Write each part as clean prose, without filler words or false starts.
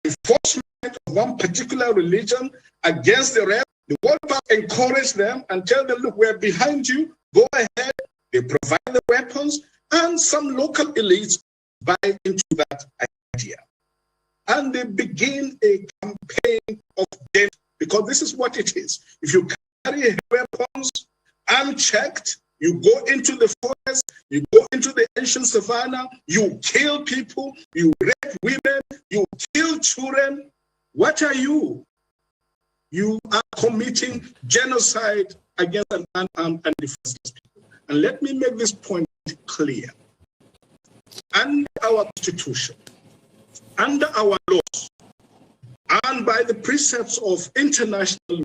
enforcement of one particular religion against the rest. The world power encourage them and tell them, look, we're behind you, go ahead. They provide the weapons, and some local elites buy into that idea. And they begin a campaign of death, because this is what it is. If you carry weapons unchecked, you go into the forest, you go into the ancient savannah, you kill people, you rape women, you kill children. What are you? You are committing genocide against an unarmed and defenseless people. And let me make this point clear. Under our Constitution, under our laws, and by the precepts of international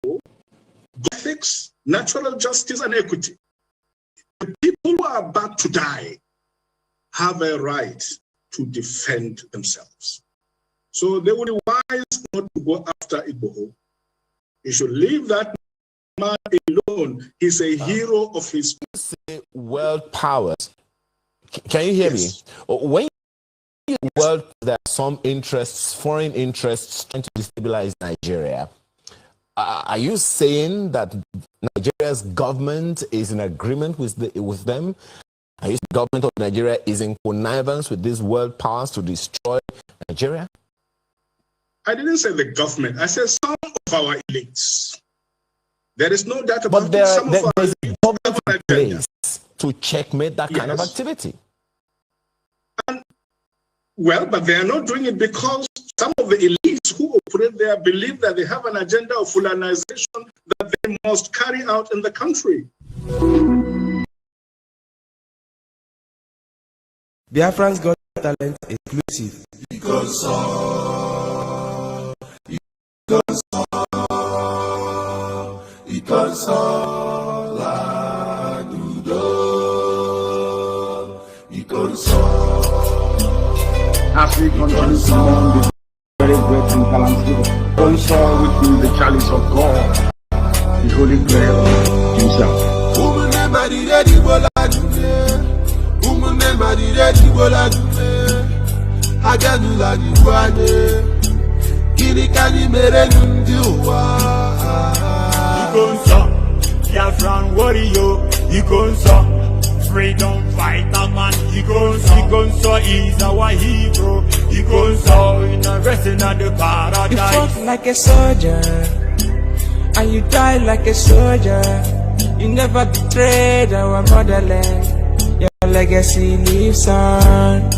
law, ethics, natural justice, and equity, the people who are about to die have a right to defend themselves. So they would be wise not to go after Igboho. You should leave that man alone. He's a hero of his world powers. Can you hear me? When world, there are some interests, foreign interests, trying to destabilize Nigeria. Are you saying that Nigeria's government is in agreement with them? Are you saying the government of Nigeria is in connivance with these world powers to destroy Nigeria? I didn't say the government. I said some of our elites. There is no doubt about it. There's a government in place to checkmate that kind of activity. And, well, but they are not doing it because some of the elites who operate there believe that they have an agenda of Fulanization that they must carry out in the country. Biafrans got talent exclusive. As we continue to learn the very great and talented, console with you the chalice of God, the Holy Grail himself. Biafran warrior, freedom fighter man, Ikonso is our hero, Ikonso in a wrestling at the paradise. You fought like a soldier, and you died like a soldier. You never betrayed our motherland. Your legacy lives on.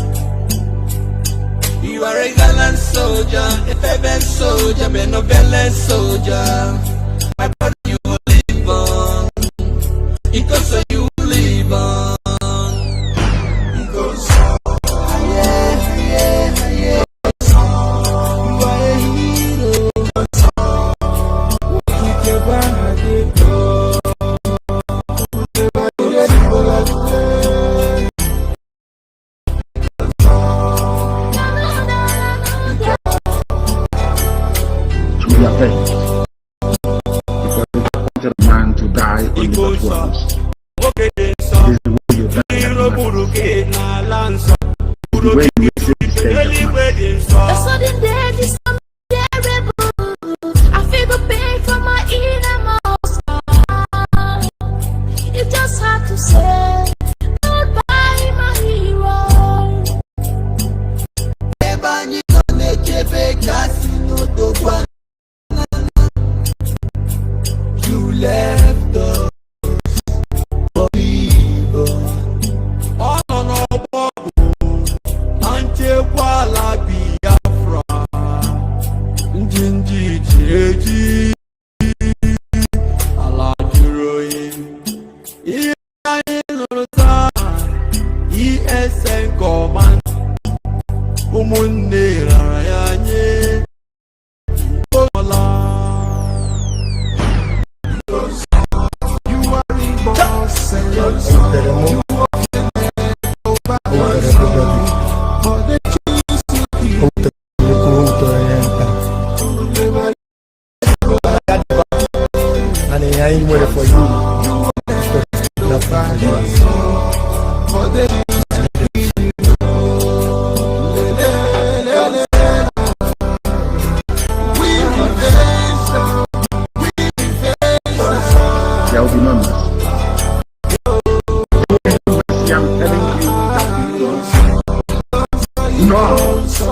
You are a gallant soldier, a fervent soldier, benevolent soldier. My brother, you will live on. Ikonso, you will live on. Ikonso, yeah. You are a hero. Keep your body low. To their faith, because they wanted a man to die on the battlefields. This is the way you die. The way you The sudden death is unbearable. I feel the pain from my innermost heart. You just have to say goodbye, my hero. You left us for people. All on our bubble, until Kuala Biafra. Jinji, Allah Juroye. ESN command. Umunne Rayanye. You are in boss and you And I ain't waiting for you. Let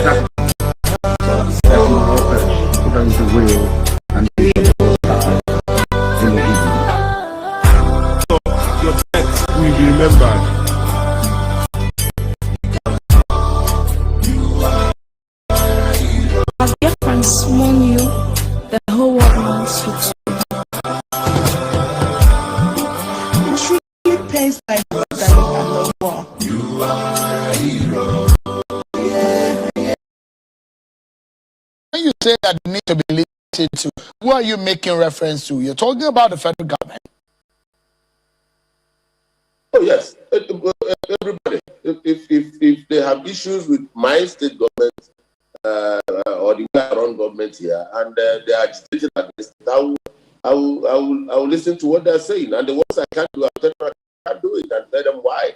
us put on the will and be in the evening. Your text will be remembered. As your friends warn you, the whole world wants you to. It really pays like that you have no war. You are a hero. When you say that you need to be listened to, who are you making reference to? You're talking about the federal government. Oh yes, everybody. If they have issues with my state government or the around government here, and they are agitating against it, I will listen to what they're saying, and the ones I can't do, I can't do it, and tell them why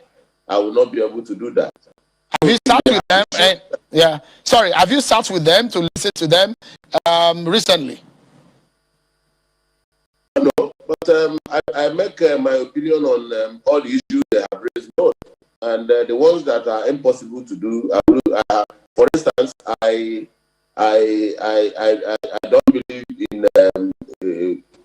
I will not be able to do that. Have you sat with them? Have you sat with them to listen to them recently? No, but I make my opinion on all the issues they have raised, and the ones that are impossible to do. For instance, I don't believe in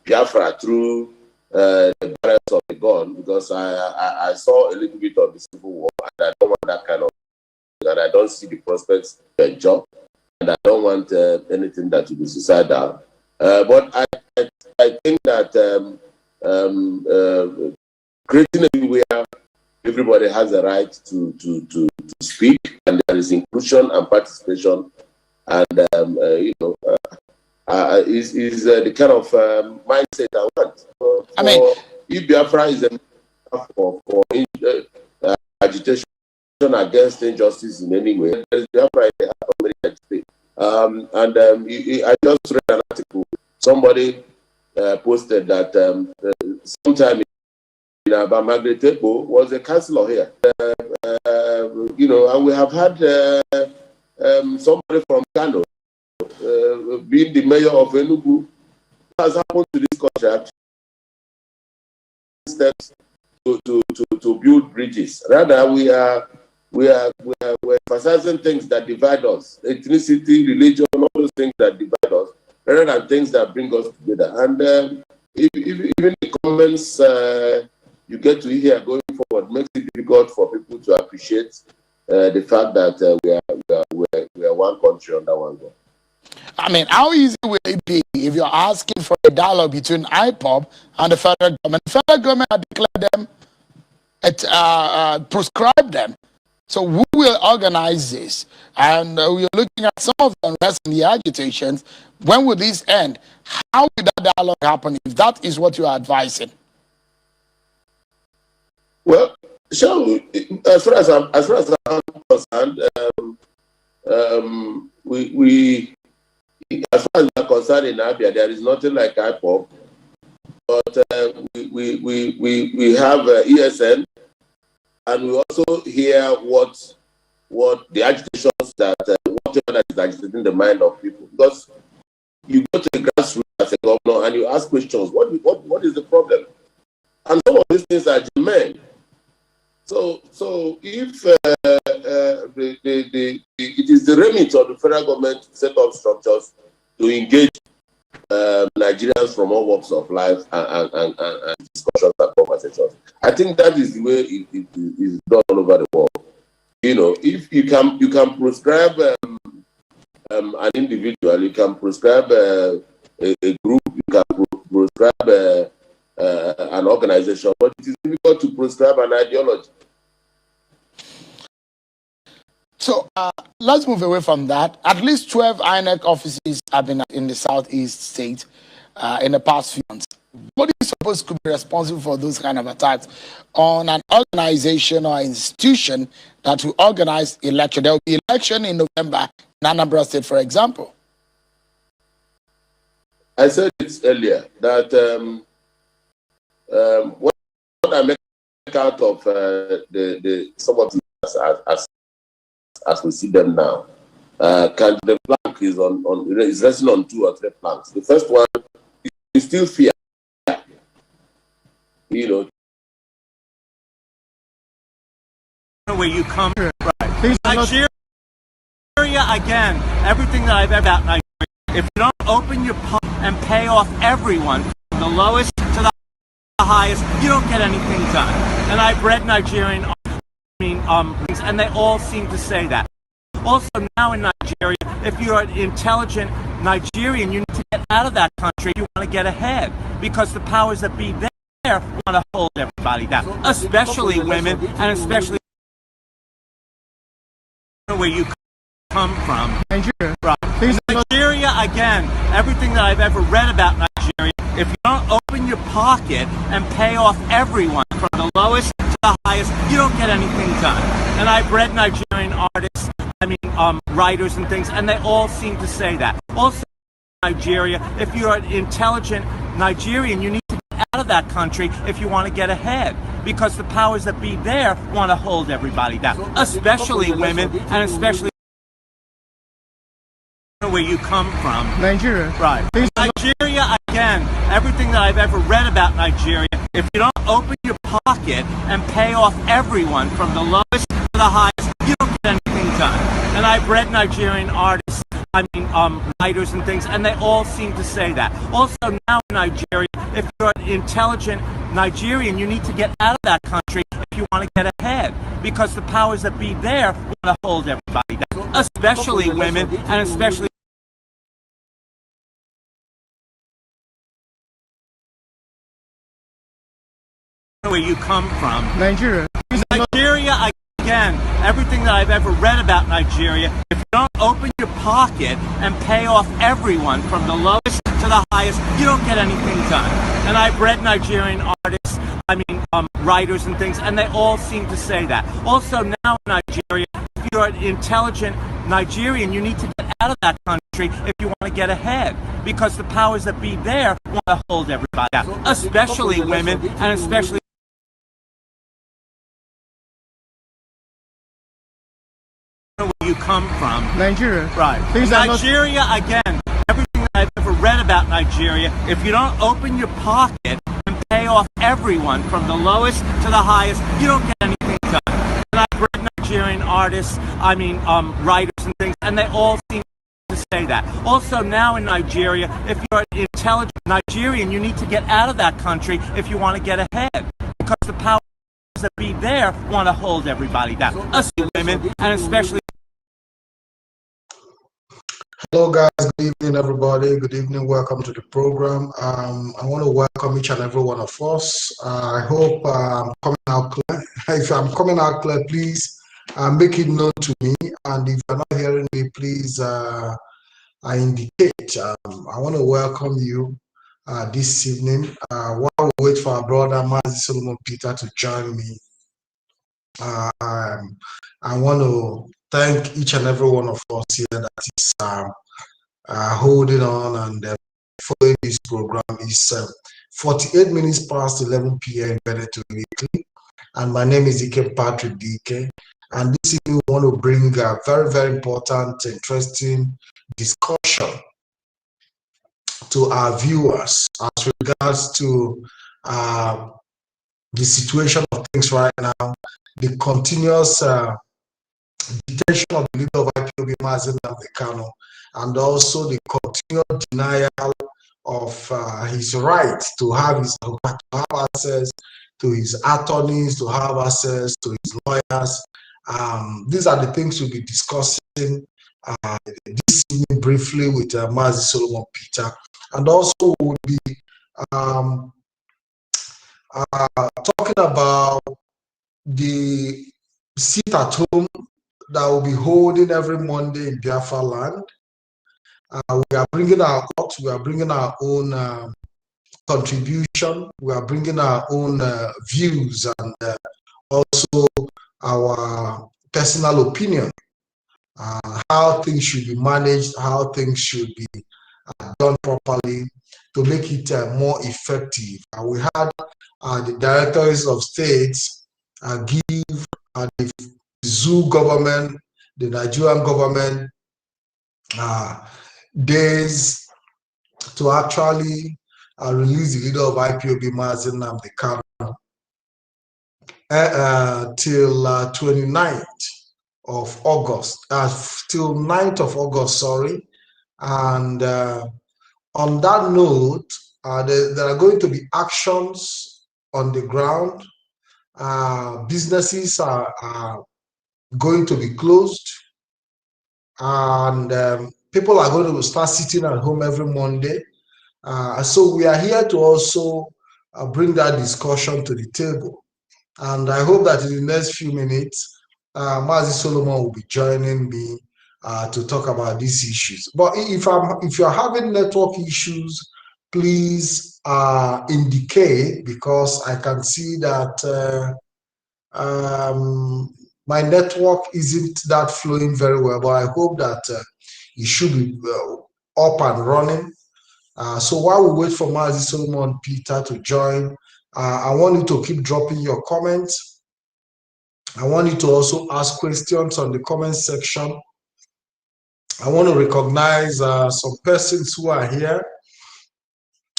BIAFRA through the barrels of the gun, because I saw a little bit of the civil war, and I don't want that kind of. And I don't see the prospects of a job, and I don't want anything that will be suicidal. But I think that creating a where everybody has a right to speak, and there is inclusion and participation, and is the kind of mindset I want. If Biafra is a for agitation against injustice in any way, there is Biafra in the heart of many states. I just read an article. Somebody posted that sometime in about Margaret Tepo was a councillor here. And we have had somebody from Kanu being the mayor of Enugu. What has happened to this country? Steps to build bridges. Rather, we're emphasizing things that divide us: ethnicity, religion, all those things that divide us, rather than things that bring us together. And even the comments you get to hear going forward makes it difficult for people to appreciate the fact that we are one country under one God. How easy will it be if you're asking for a dialogue between IPOB and the federal government? The federal government has declared them, prescribed them. So who will organize this? And we're looking at some of the unrest and the agitations. When will this end? How will that dialogue happen if that is what you are advising? Well, as far as I'm concerned, as far as I'm concerned in Abia, there is nothing like IPOB, but we have ESN, and we also hear what the agitations that whatever that is agitating the mind of people. Because you go to the grassroots as a governor and you ask questions. What is the problem? And some of these things are germane. So if it is the remit of the federal government to set up structures to engage Nigerians from all walks of life and discussions and conversations, I think that is the way it is done all over the world. If you can prescribe an individual, you can prescribe a group, you can prescribe an organization, but it is difficult to prescribe an ideology. So let's move away from that. At least 12 INEC offices have been in the southeast state in the past few months. What do you suppose could be responsible for those kind of attacks on an organization or institution that will organize election? There will be election in November in Anambra State, for example. I said it earlier that what I make out of some of the as we see them now, the plank is resting on 2 or 3 planks. The first one is still fear. Where you come from, Nigeria, again, everything that I've ever about Nigeria, if you don't open your pump and pay off everyone, from the lowest to the highest, you don't get anything done. And I've read Nigerian and they all seem to say that. Also now in Nigeria, if you're an intelligent Nigerian, you need to get out of that country if you want to get ahead, because the powers that be there want to hold everybody down, especially women, and especially where you come from. Nigeria. Right. Nigeria, again, everything that I've ever read about Nigeria, if you don't open your pocket and pay off everyone from the lowest to the highest, you don't get anything done. And I've read Nigerian artists, writers and things, and they all seem to say that. Also, Nigeria, if you're an intelligent Nigerian, you need to get out of that country if you want to get ahead, because the powers that be there want to hold everybody down, especially women, and especially where you come from. Nigeria. Right. Nigeria, again, everything that I've ever read about Nigeria, if you don't open your pocket and pay off everyone from the lowest to the highest, you don't get anything done. And I've read Nigerian artists, writers and things, and they all seem to say that. Also now in Nigeria, if you're an intelligent Nigerian, you need to get out of that country if you want to get ahead, because the powers that be there want to hold everybody down, especially women, and especially where you come from. Nigeria. Nigeria, again, everything that I've ever read about Nigeria, if you don't open your pocket and pay off everyone from the lowest to the highest, you don't get anything done. And I've read Nigerian artists, writers and things, and they all seem to say that. Also now in Nigeria, if you're an intelligent Nigerian, you need to get out of that country if you want to get ahead, because the powers that be there want to hold everybody down, especially women, and especially where you come from. Nigeria. Right. Nigeria, again, everything that I've ever read about Nigeria, if you don't open your pocket and pay off everyone from the lowest to the highest, you don't get anything done. And I've read Nigerian artists, writers and things, and they all seem to say that. Also now in Nigeria, if you're an intelligent Nigerian, you need to get out of that country if you want to get ahead, because the powers that be there want to hold everybody down, especially women, and especially. Hello guys, good evening everybody, good evening, welcome to the program. I want to welcome each and every one of us. I hope I'm coming out clear. If I'm coming out clear, please make it known to me, and if you're not hearing me, please indicate. I want to welcome you this evening. While we wait for our brother Mazi Peter to join me, I want to thank each and every one of us here that is holding on and following this program. It's 48 minutes past 11 p.m. embedded to weekly, and my name is IKEM Patrick DYKE. And this evening we want to bring a very, very important, interesting discussion to our viewers as regards to the situation of things right now, the continuous detention of the leader of IPOB, Mazi Nnamdi Kanu, and also the continued denial of his right to have access to his attorneys, to have access to his lawyers. These are the things we'll be discussing this evening briefly with Mazi Peter, and also we'll be talking about the sit at home that will be holding every Monday in Biafra land. We are bringing our thoughts, we are bringing our own contribution, we are bringing our own views, and also our personal opinion, how things should be managed, how things should be done properly to make it more effective. We had the directors of states give the zoo government, the Nigerian government, days to actually release the leader of IPOB, Mazi Nnamdi Kanu, till 29th of August, till 9th of August, sorry. And on that note, there are going to be actions on the ground. Businesses are going to be closed, and people are going to start sitting at home every Monday. So we are here to also bring that discussion to the table. And I hope that in the next few minutes, Mazi Solomon will be joining me to talk about these issues. But if you're having network issues, please indicate, because I can see that my network isn't that flowing very well. But I hope that it should be up and running. So while we wait for Mazi Solomon Peter to join, I want you to keep dropping your comments. I want you to also ask questions on the comment section. I want to recognize some persons who are here.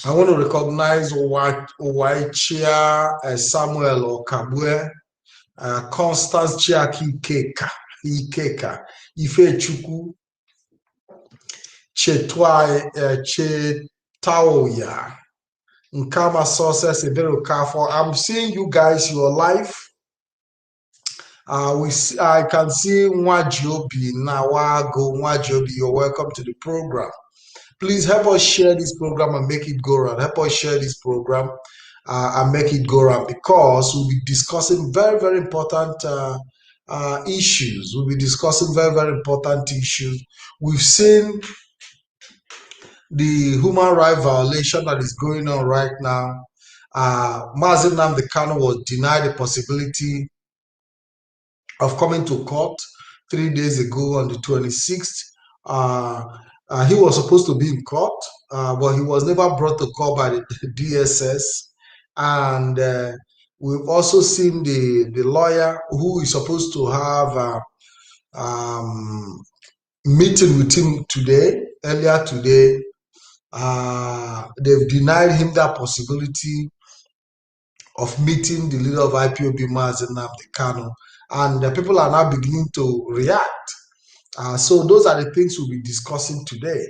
I want to recognize Owaichia Samuel Okabwe, Constance Chiaki Ikeka, Ifechuku, Chetaoya, Nkama Sources, Ebero Kafo. I'm seeing you guys, your life. I can see Nwajiobi, Nawago, Nwajiobi, you're welcome to the program. Please help us share this program and make it go around. Help us share this program and make it go around, because we'll be discussing very, very important issues. We'll be discussing very, very important issues. We've seen the human rights violation that is going on right now. Mazi Nnamdi Kanu was denied the possibility of coming to court 3 days ago on the 26th. He was supposed to be in court, but he was never brought to court by the DSS. And we've also seen the lawyer who is supposed to have a meeting with him today, earlier today. They've denied him that possibility of meeting the leader of IPOB, Mazi Nnamdi Kanu. And people are now beginning to react. So those are the things we'll be discussing today.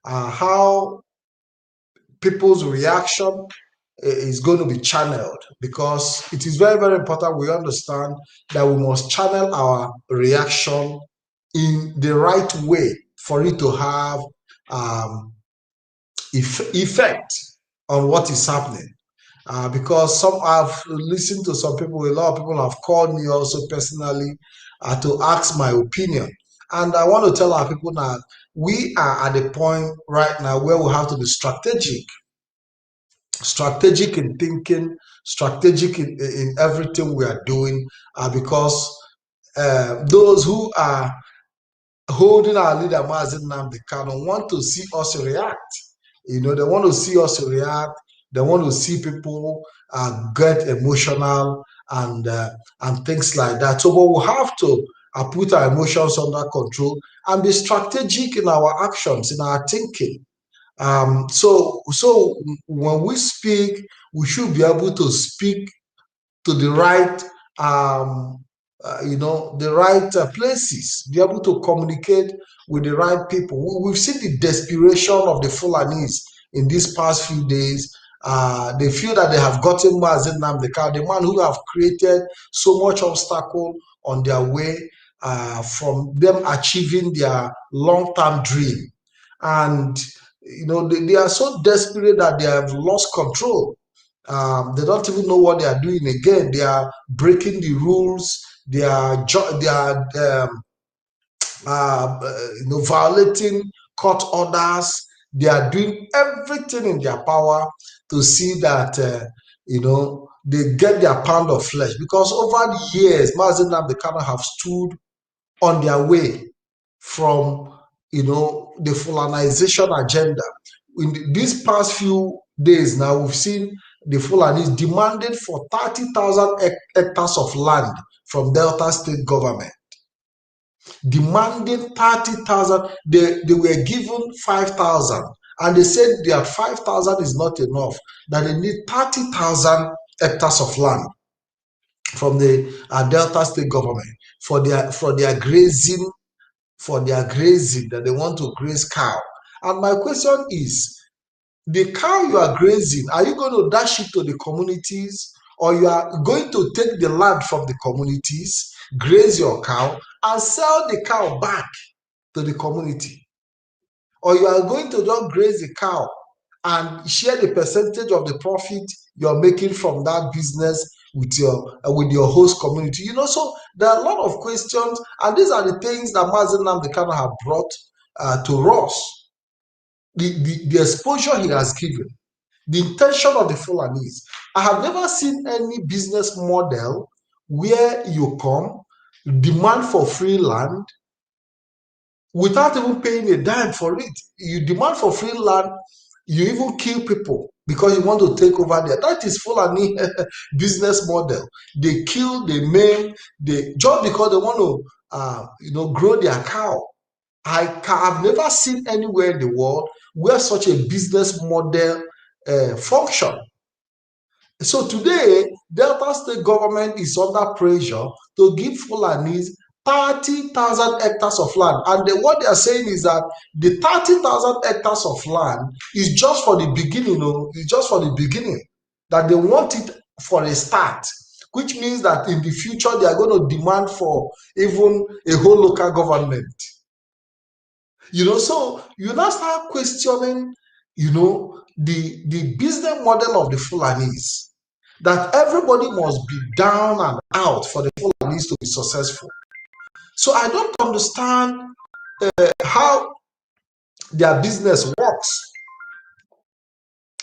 How people's reaction is going to be channeled, because it is very, very important we understand that we must channel our reaction in the right way for it to have effect on what is happening. Because some I've listened to some people, a lot of people have called me also personally to ask my opinion. And I want to tell our people now, we are at the point right now where we have to be strategic in thinking, strategic in everything we are doing, because those who are holding our leader, Mazi Nnamdi Kanu, want to see us react. You know, they want to see us react. They want to see people get emotional and things like that. So we'll have to put our emotions under control and be strategic in our actions, in our thinking. So when we speak, we should be able to speak to the right, the right places, be able to communicate with the right people. We've seen the desperation of the Fulanis in these past few days. They feel that they have gotten Mazi Nnamdi Kanu, the man who have created so much obstacle on their way from them achieving their long-term dream. And you know, they are so desperate that they have lost control. They don't even know what they are doing again. They are breaking the rules. They are violating court orders. They are doing everything in their power to see that they get their pound of flesh. Because over the years, Mazi Nnamdi Kanu have stood on their way from the Fulanization agenda. In these past few days now, we've seen the Fulanis demanded for 30,000 hectares of land from Delta State government. Demanding 30,000, they were given 5,000, and they said their 5,000 is not enough, that they need 30,000 hectares of land from the Delta State government. for their grazing, that they want to graze cow. And my question is, the cow you are grazing, are you going to dash it to the communities, or you are going to take the land from the communities, graze your cow, and sell the cow back to the community? Or you are going to just graze the cow and share the percentage of the profit you're making from that business with your host community? So there are a lot of questions, and these are the things that Mazi Nnamdi Kanu have brought to us. The exposure he has given, the intention of the Fulanis. I have never seen any business model where you come, demand for free land without even paying a dime for it. You demand for free land, you even kill people because you want to take over there. That is Fulani business model. They kill, they maim, just because they want to grow their cow. I've never seen anywhere in the world where such a business model function. So today, Delta State government is under pressure to give Fulanis 30,000 hectares of land. And what they are saying is that the 30,000 hectares of land is just for the beginning. It's just for the beginning. That they want it for a start, which means that in the future, they are going to demand for even a whole local government. So you now start questioning, the business model of the Fulanis, that everybody must be down and out for the Fulanis to be successful. So I don't understand how their business works.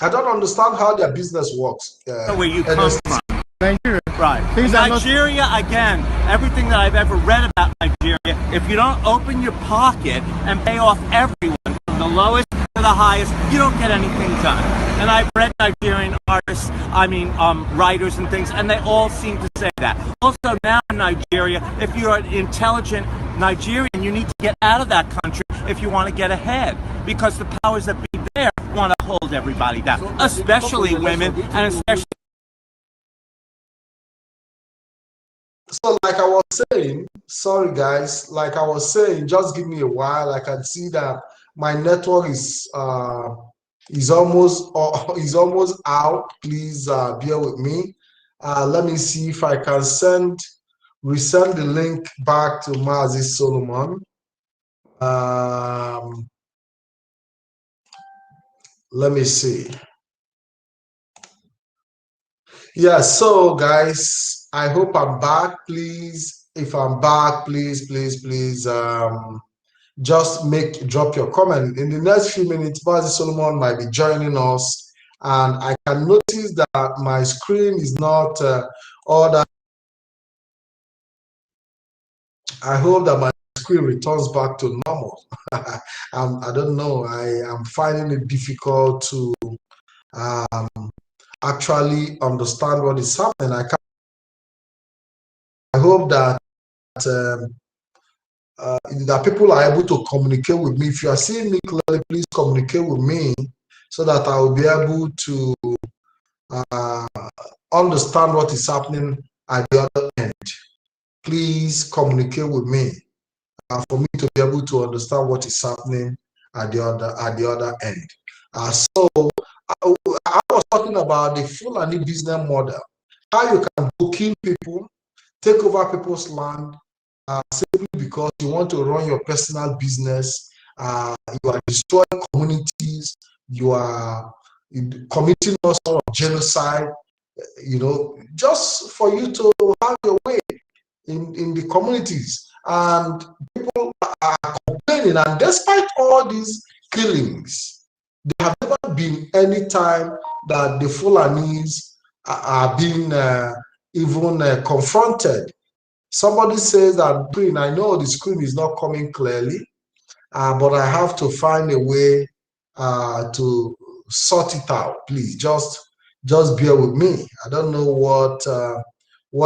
I don't understand how their business works. Where you come from. Nigeria. Right. In Nigeria, again, everything that I've ever read about Nigeria, if you don't open your pocket and pay off everyone from the lowest to the highest, you don't get anything done. And I've read Nigerian artists, writers and things, and they all seem to say that. Also now in Nigeria, if you're an intelligent Nigerian, you need to get out of that country if you want to get ahead, because the powers that be there want to hold everybody down, especially women, and especially. So like I was saying, sorry guys, like I was saying, just give me a while. I can see that my network is almost out. Please bear with me. Let me see if I can resend the link back to Mazi Solomon. Let me see. Yeah, so guys, I hope I'm back. Please, if I'm back, please just drop your comment. In the next few minutes, Mazi Solomon might be joining us, and I can notice that my screen is not all that. I hope that my screen returns back to normal. I don't know. I am finding it difficult to actually understand what is happening. I hope that that people are able to communicate with me. If you are seeing me clearly, please communicate with me so that I will be able to understand what is happening at the other end. Please communicate with me for me to be able to understand what is happening at the other end. So I was talking about the Fulani business model, how you can go kill people, take over people's land, simply because you want to run your personal business. You are destroying communities, you are committing all sort of genocide, just for you to have your way in the communities. And people are complaining, and despite all these killings, there have never been any time that the Fulanis are being even confronted. Somebody says that screen, I know the screen is not coming clearly, but I have to find a way to sort it out. Please just bear with me. I don't know what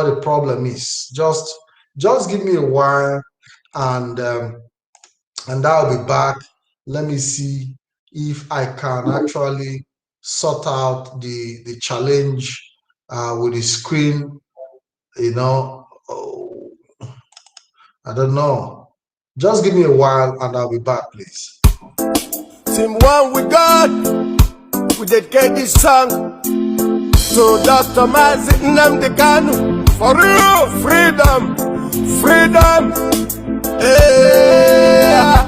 the problem is. Just give me a while, and I'll be back. Let me see if I can actually sort out the challenge with the screen. I don't know. Just give me a while and I'll be back, please. Team one we got. We dedicate this song to Dr. Mazi Nnamdi Kanu. For real, freedom, freedom. Yeah.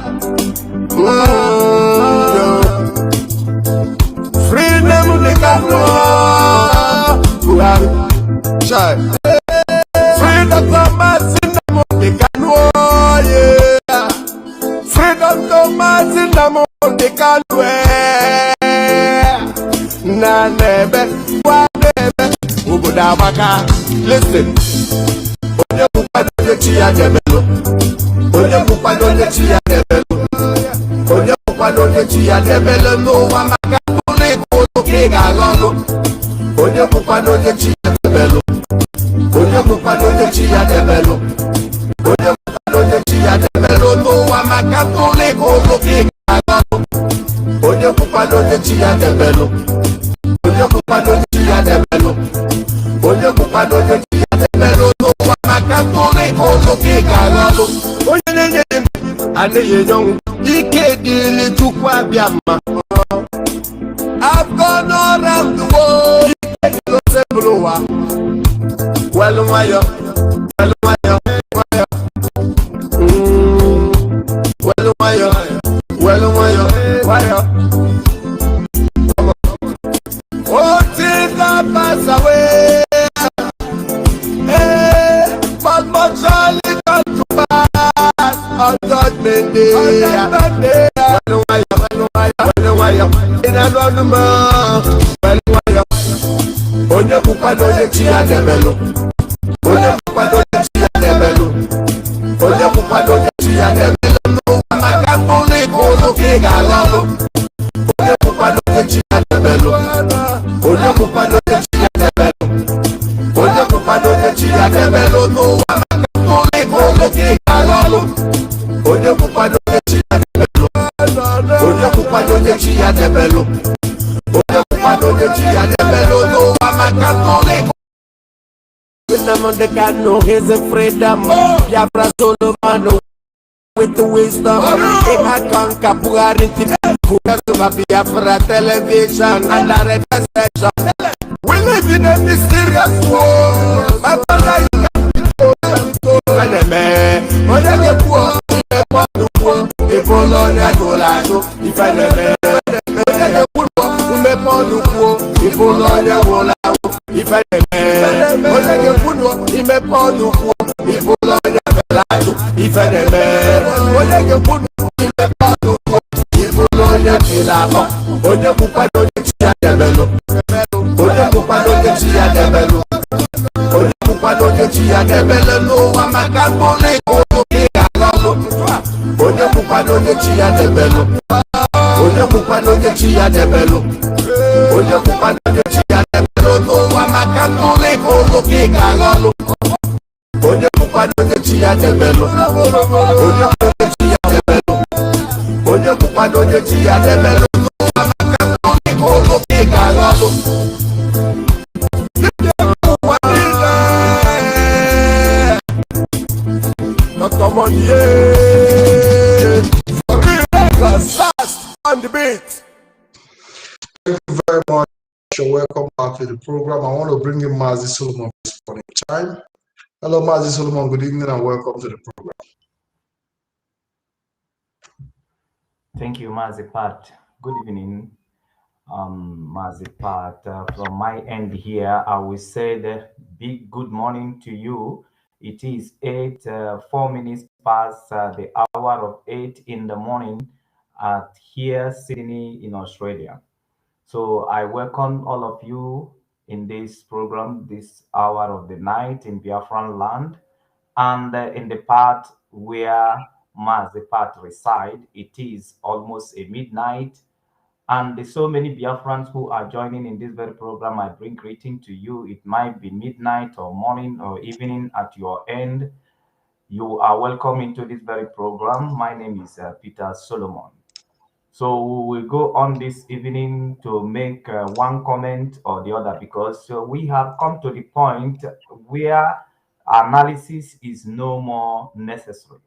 Freedom the Kanu. Freedom to Mazi Nnamdi Kanu. Yeah. Freedom to Mazi Nnamdi Kanu. Na nebe, wa nebe, ubuda waka. Listen. Onye bukwa donye chiya debelo. Onye bukwa donye chiya debelo. Onye bukwa donye chiya debelo. No wa maka kule koto kega lolo. Onye bukwa donye chiya debelo. Onye bukwa donye chiya debelo. Onye bukwa donye chiya debelo. No wa maka kule koto kega lolo. Onye bukwa donye chiya debelo. Onye kupa donye chiya debelo. Onye kupa donye chiya debelo. No wa maka kule koto kega lolo. Onye nenye ane ye nyong ike dili tukwa biama. I've gone all around the world. Ike dilo se blowa. Well wayo, well wayo, wayo. Well wayo, well wayo, wayo. Oh, things that pass away. Hey, but much only come to pass on Judgment Day. Well wayo, well wayo. In a run more. Well wayo. Onye kupa donye chiya debelo. Onye kupa donye chiya debelo. Onye kupa donye chiya debelo. No maka kule koto kega lolo. Onye kupa donye chiya debelo. Onye kupa donye chiya debelo. Onye kupa donye chiya debelo. No maka kule koto kega lolo. Onye kupa donye chiya debelo. Onye kupa donye chiya debelo. Onye kupa donye chiya debelo. No maka kule koto. Nnamdi Kanu is a freedom. Biafra Solomon with the wisdom. He had conquered Buhari. Who has to Biafra television and direct session. We live in a mysterious world. My brother, you can't be told. Onye ke puo, ife ponu puo. Ifo lonya golato, ife neme. Onye ke puo, ume ponu puo. Ifo lonya golato, ife neme. Onye ke puo, ime ponu puo. Ifo lonya golato, ife neme. Onye ke puo, ime ponu puo. Ifo lonya golato. Onye kupa donye chiya debelo. Onye kupa donye chiya debelo. Onye kupa donye chiya debelo. No wa maka kule koto kega lolo. Onye kupa donye chiya debelo. Onye kupa donye chiya debelo. Onye kupa donye chiya debelo. No wa maka kule koto kega lolo. Onye kupa donye chiya debelo. Onye kupa chiya debelo. Onye kupa donye chiya debelo. No wa maka kule koto kega lolo. Dr. Money, for real, fast on the beat. Thank you very much. Welcome back to the program. I want to bring in Mazi Solomon this morning time. Hello, Mazi Solomon. Good evening and welcome to the program. Thank you, Mazi Pat. Good evening, Mazi Pat. From my end here, I will say the big good morning to you. It is 4 minutes past the hour of 8 in the morning at here, Sydney in Australia. So I welcome all of you in this program, this hour of the night in Biafran land. And in the part where Mazi Pat reside, it is almost a midnight. And there's so many Biafrans who are joining in this very program. I bring greeting to you. It might be midnight or morning or evening at your end. You are welcome into this very program. My name is Peter Solomon. So we will go on this evening to make one comment or the other because we have come to the point where analysis is no more necessary.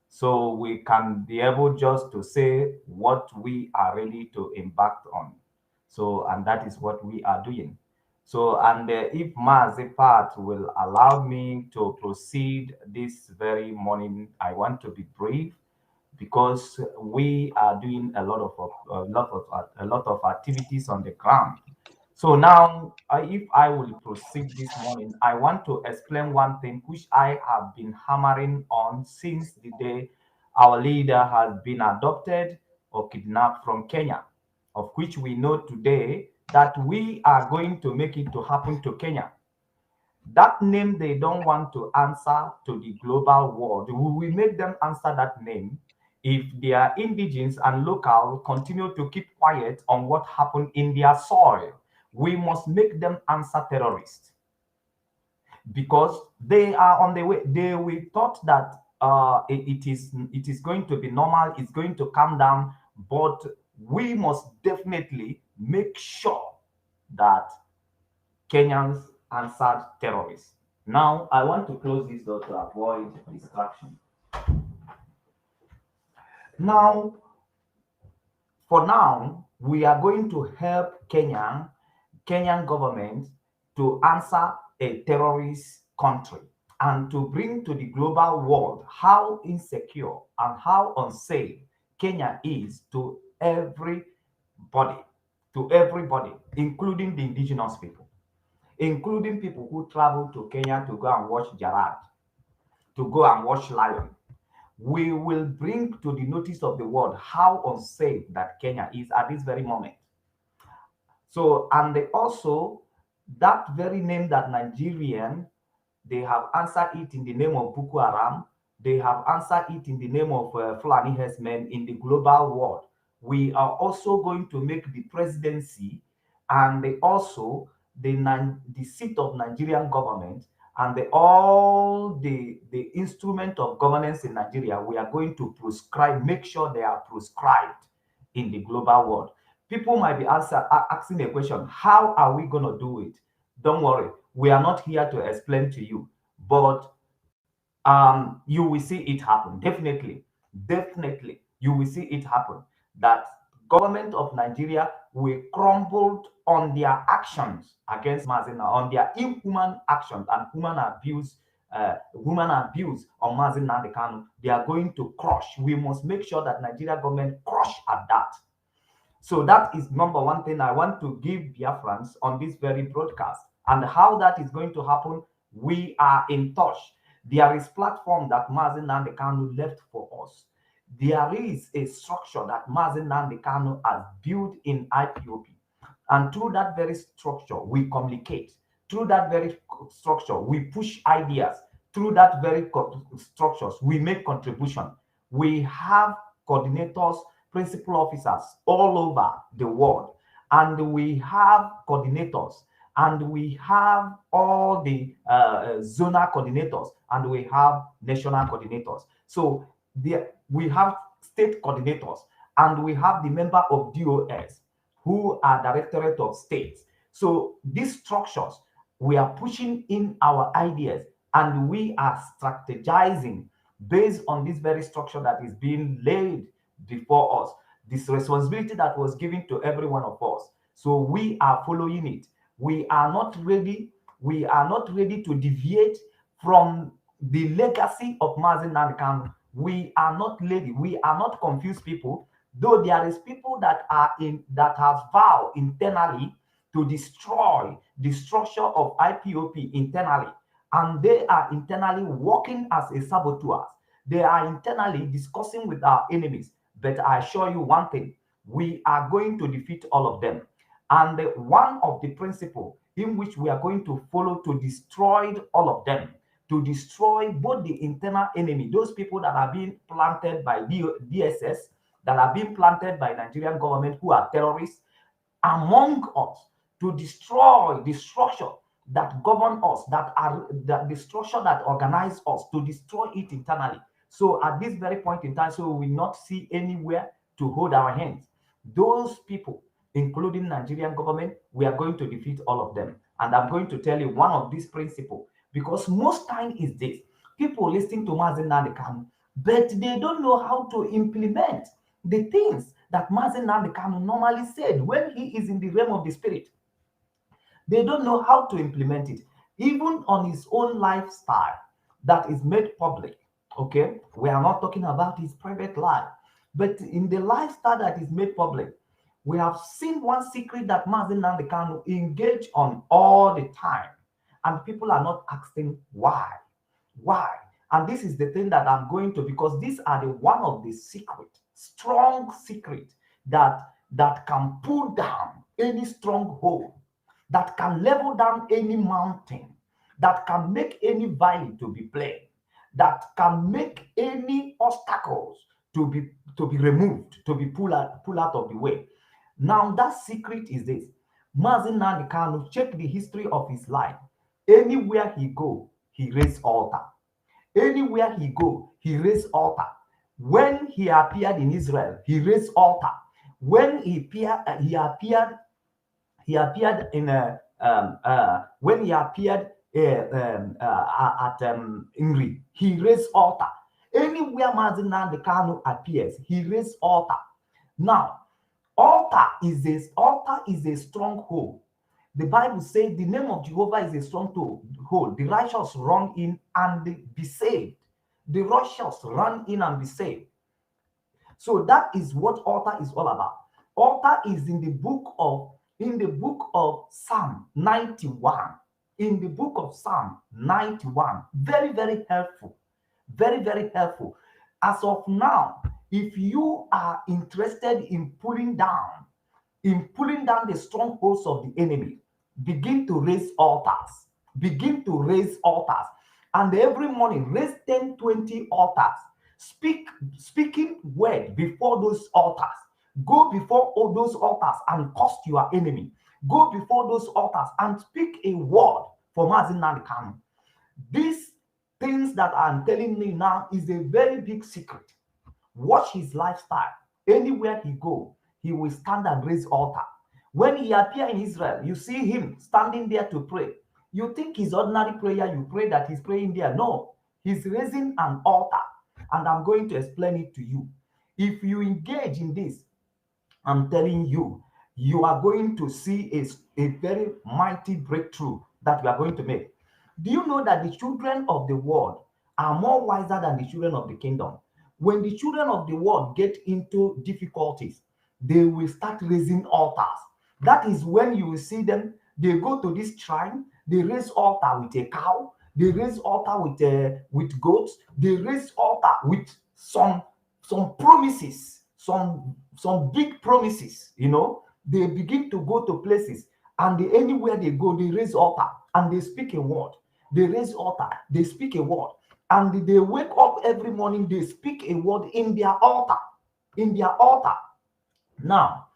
So we can be able just to say what we are ready to embark on. So, and that is what we are doing. So, and if Mazi Pat will allow me to proceed this very morning, I want to be brief because we are doing a lot of activities on the ground. So now, if I will proceed this morning, I want to explain one thing which I have been hammering on since the day our leader has been adopted or kidnapped from Kenya, of which we know today that we are going to make it to happen to Kenya. That name they don't want to answer to the global world. We will make them answer that name if their indigenous and local continue to keep quiet on what happened in their soil. We must make them answer terrorists because they are on the way. We thought that it is going to be normal, it's going to calm down, but we must definitely make sure that Kenyans answered terrorists. Now, I want to close this door to avoid distraction. Now, for now, we are going to help Kenyan government to answer a terrorist country and to bring to the global world how insecure and how unsafe Kenya is to everybody, including the indigenous people, including people who travel to Kenya to go and watch Gerard, to go and watch Lion. We will bring to the notice of the world how unsafe that Kenya is at this very moment. So, and also that very name that Nigerian, they have answered it in the name of Boko Haram. They have answered it in the name of Fulani herdsmen in the global world. We are also going to make the presidency and also the seat of Nigerian government and all the instrument of governance in Nigeria. We are going to prescribe, make sure they are prescribed in the global world. People might be asking a question, how are we going to do it? Don't worry, we are not here to explain to you, but you will see it happen. Definitely, you will see it happen. That government of Nigeria will crumble on their actions against Mazi, on their inhuman actions and human abuse on Mazi Nnamdi Kanu. They are going to crush. We must make sure that Nigeria government crush at that. So that is number one thing I want to give Biafrans on this very broadcast. And how that is going to happen, we are in touch. There is platform that Mazi Nnamdi Kanu left for us. There is a structure that Mazi Nnamdi Kanu has built in IPOP. And through that very structure, we communicate. Through that very structure, we push ideas. Through that very structures, we make contribution. We have coordinators, principal officers all over the world, and we have coordinators, and we have all the zonal coordinators, and we have national coordinators. So we have state coordinators, and we have the member of DOS who are Directorate of States. So these structures, we are pushing in our ideas, and we are strategizing based on this very structure that is being laid before us, this responsibility that was given to every one of us. So we are following it. We are not ready to deviate from the legacy of Mazi Nnamdi Kanu. We are not ready. We are not confused people, though there is people that have vowed internally to destroy the structure of IPOP internally, and they are internally working as a saboteurs. They are internally discussing with our enemies. But I assure you one thing, we are going to defeat all of them. And one of the principles in which we are going to follow to destroy all of them, to destroy both the internal enemy, those people that are being planted by DSS, that are being planted by Nigerian government who are terrorists, among us, to destroy the structure that govern us, the structure that organize us, to destroy it internally. So at this very point in time, so we will not see anywhere to hold our hands. Those people, including Nigerian government, we are going to defeat all of them. And I'm going to tell you one of these principles. Because most time is this. People listening to Mazi Nnamdi Kanu, but they don't know how to implement the things that Mazi Nnamdi Kanu normally said when he is in the realm of the spirit. They don't know how to implement it. Even on his own lifestyle that is made public, okay? We are not talking about his private life, but in the lifestyle that is made public, we have seen one secret that Mazi Nnamdi Kanu engage on all the time, and people are not asking why. Why? And this is the thing that I'm going to, because these are the one of the secret, strong secret that can pull down any stronghold, that can level down any mountain, that can make any valley to be plain, that can make any obstacles to be removed, to be pulled out of the way. Now that secret is this. Mazi Nnamdi Kanu, check the history of his life. Anywhere he go, he raise altar. Anywhere he go, he raise altar. When he appeared in Israel, he raised altar. When he appeared in when he appeared at Ingrid, he raised altar. Anywhere Mazi Nnamdi Kanu appears, he raised altar. Now, altar is a stronghold. The Bible says the name of Jehovah is a stronghold. The righteous run in and be saved. The righteous run in and be saved. So that is what altar is all about. Altar is in the book of Psalm 91. In the book of Psalm 91. Very, very helpful. Very, very helpful. As of now, if you are interested in pulling down the strongholds of the enemy, begin to raise altars. Begin to raise altars. And every morning, raise 10, 20 altars. Speaking word before those altars. Go before all those altars and curse your enemy. Go before those altars and speak a word for Mazi Nnamdi Kanu. These things that I'm telling you now is a very big secret. Watch his lifestyle. Anywhere he go, he will stand and raise altar. When he appear in Israel, you see him standing there to pray. You think his ordinary prayer, you pray that he's praying there. No, he's raising an altar. And I'm going to explain it to you. If you engage in this, I'm telling you, you are going to see a very mighty breakthrough that we are going to make. Do you know that the children of the world are more wiser than the children of the kingdom? When the children of the world get into difficulties, they will start raising altars. That is when you will see them, they go to this shrine, they raise altar with a cow, they raise altar with goats, they raise altar with some promises, some big promises, you know. They begin to go to places, and anywhere they go, they raise altar and they speak a word. They raise altar, they speak a word, and they wake up every morning, they speak a word in their altar. In their altar. Now,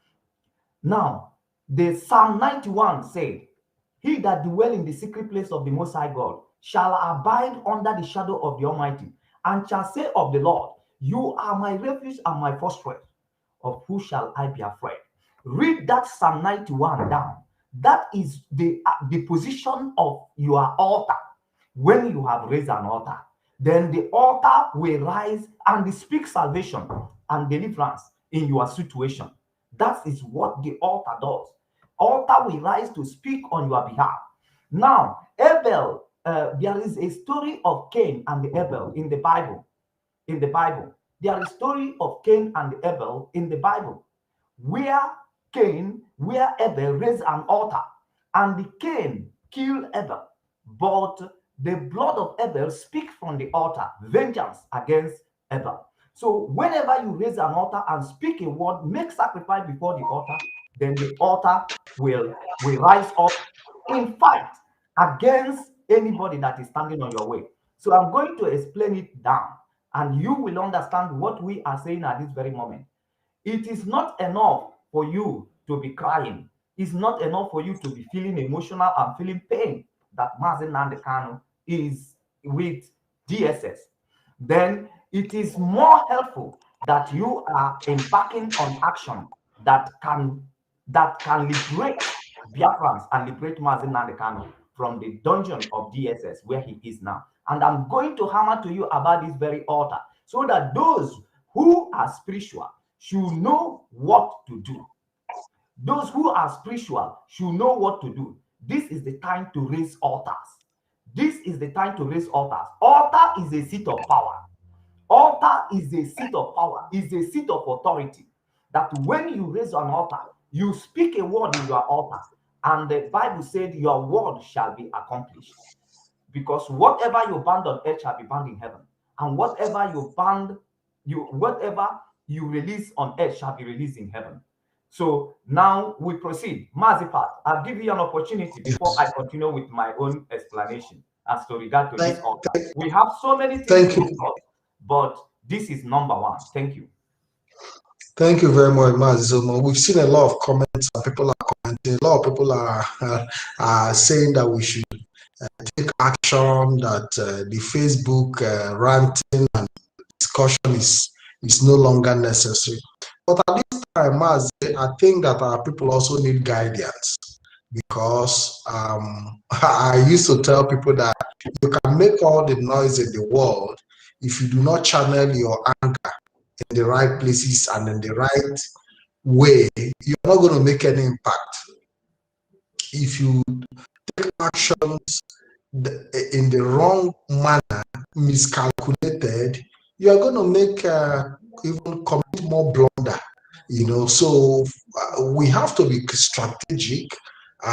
the Psalm 91 said, "He that dwell in the secret place of the Most High God shall abide under the shadow of the Almighty, and shall say of the Lord, you are my refuge and my fortress. Of who shall I be afraid?" Read that Psalm 91 down. That is the position of your altar. When you have raised an altar, then the altar will rise and speak salvation and deliverance in your situation. That is what the altar does. Altar will rise to speak on your behalf. Now, Abel, there is a story of Cain and Abel in the Bible. In the Bible, there is a story of Cain and Abel in the Bible, where Abel raised an altar, and the Cain killed Abel, but the blood of Abel speaks from the altar, vengeance against Abel. So whenever you raise an altar and speak a word, make sacrifice before the altar, then the altar will rise up in fight against anybody that is standing on your way. So I'm going to explain it down, and you will understand what we are saying at this very moment. It is not enough for you to be crying. It's not enough for you to be feeling emotional and feeling pain that Mazi Nnamdi Kanu is with DSS. Then it is more helpful that you are embarking on action that can liberate Biafrans and liberate Mazi Nnamdi Kanu. from the dungeon of DSS where he is now. And I'm going to hammer to you about this very altar so that those who are spiritual should know what to do. Those who are spiritual should know what to do. This is the time to raise altars. This is the time to raise altars. Altar is a seat of power. Altar is a seat of power, is a seat of authority. That when you raise an altar, you speak a word in your altar, and the Bible said your word shall be accomplished. Because whatever you bind on earth shall be bound in heaven, and whatever you release on earth shall be released in heaven. So now we proceed. Mazi Pat, I'll give you an opportunity before I continue with my own explanation as to regard to this altar. We have so many things to discuss, but this is number one. Thank you. Thank you very much, Mazi. We've seen a lot of comments, and people are commenting. A lot of people are saying that we should take action, that the Facebook ranting and discussion is no longer necessary. But at this time, Mazi, I think that our people also need guidance, because I used to tell people that you can make all the noise in the world if you do not channel your anger in the right places and in the right way, you're not going to make any impact. If you take actions in the wrong manner, miscalculated, you are going to make even commit more blunder. So we have to be strategic.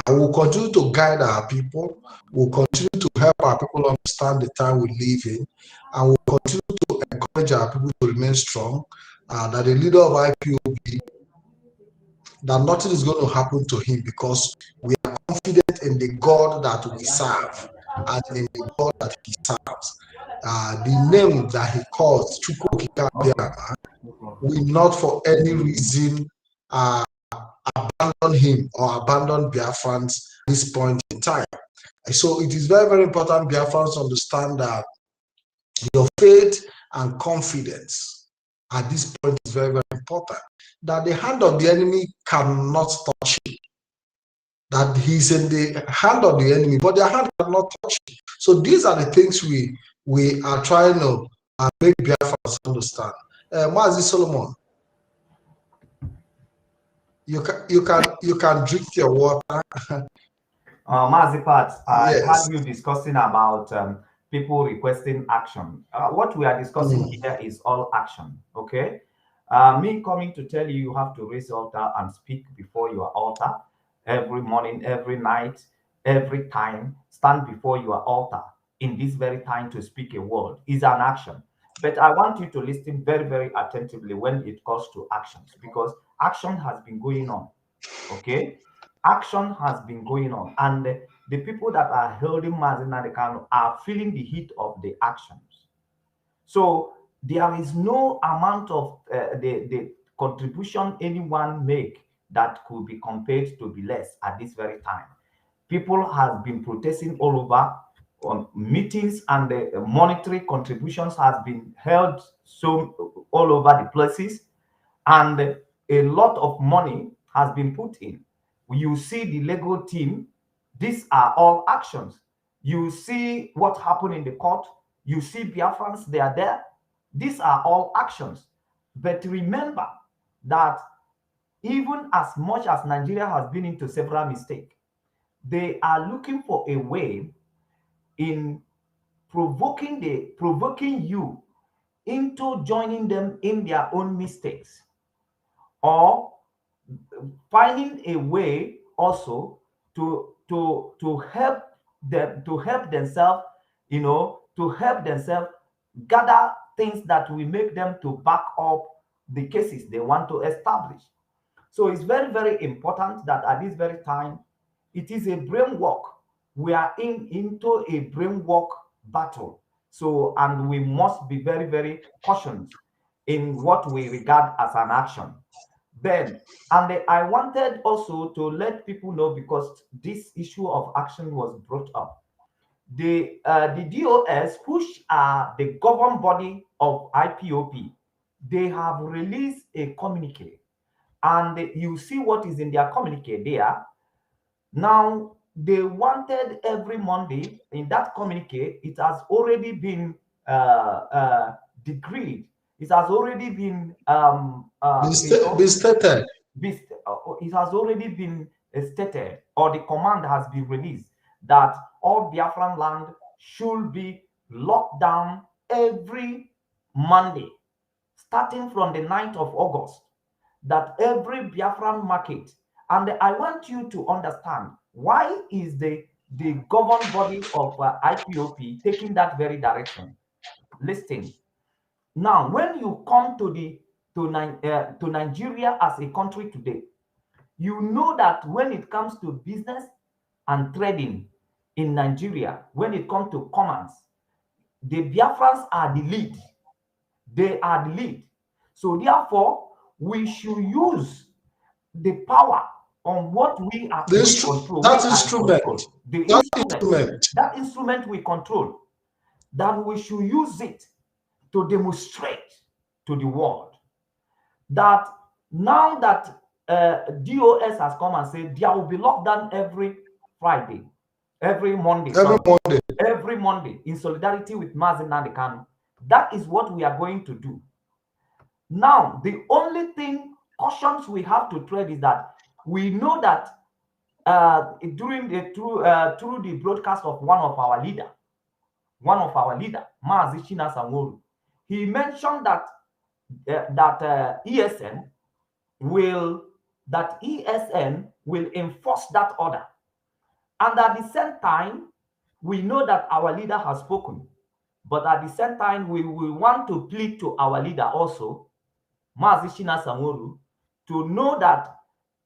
We'll continue to guide our people. We'll continue to help our people understand the time we live in, and we'll continue to encourage our people to remain strong. That the leader of IPOB, that nothing is going to happen to him, because we are confident in the God that we serve and in the God that he serves. The name that he calls will not for any reason abandon him or abandon Biafrans at this point in time. So it is very, very important Biafrans understand that your faith and confidence at this point is very, very important. That the hand of the enemy cannot touch you. That he's in the hand of the enemy, but their hand cannot touch you. So these are the things we are trying to make Biafrans understand. Mazi Solomon, you can drink your water. Mazi Pat, I Yes. had you discussing about people requesting action. What we are discussing here is all action, okay? Me coming to tell you, you have to raise altar and speak before your altar every morning, every night, every time. Stand before your altar in this very time to speak a word is an action. But I want you to listen very, very attentively when it comes to actions, because action has been going on, okay? Action has been going on, and the people that are holding Mazi Nnamdi Kanu are feeling the heat of the actions. So there is no amount of the contribution anyone make that could be compared to be less at this very time. People have been protesting all over on meetings, and the monetary contributions has been held so all over the places, and a lot of money has been put in. You see the Lego team, these are all actions. You see what happened in the court, you see Biafrans, they are there. These are all actions. But remember that even as much as Nigeria has been into several mistakes, they are looking for a way in provoking you into joining them in their own mistakes, or finding a way also to help them, to help themselves, to help themselves gather things that will make them to back up the cases they want to establish. So it's very, very important that at this very time, it is a brainwork. We are into a brainwork battle. So, and we must be very, very cautious in what we regard as an action. Then, and I wanted also to let people know, because this issue of action was brought up. The DOS, which are the governing body of IPOP, they have released a communique, and you see what is in their communique there. Now, they wanted every Monday. In that communique, it has already been decreed. It has already been Be stated. it has already been stated, or the command has been released, that all Biafran land should be locked down every Monday, starting from the 9th of August, that every Biafran market, and I want you to understand why is the governing body of IPOP taking that very direction. Listen, now when you come to Nigeria as a country today, you know that when it comes to business and trading in Nigeria, when it comes to commerce, the Biafrans are the lead. They are the lead. So therefore, we should use the power on what we are control. That instrument. That instrument we control, that we should use it to demonstrate to the world that now that DOS has come and said there will be lockdown every Friday, every Monday, every Monday, in solidarity with Mazi Nnamdi Kanu. That is what we are going to do. Now, the only thing, cautions we have to tread is that we know that through the broadcast of one of our leader, Mazi Nnamdi, he mentioned that ESN will enforce that order. And at the same time, we know that our leader has spoken. But at the same time, we want to plead to our leader also, Mazi Nnamdi, to know that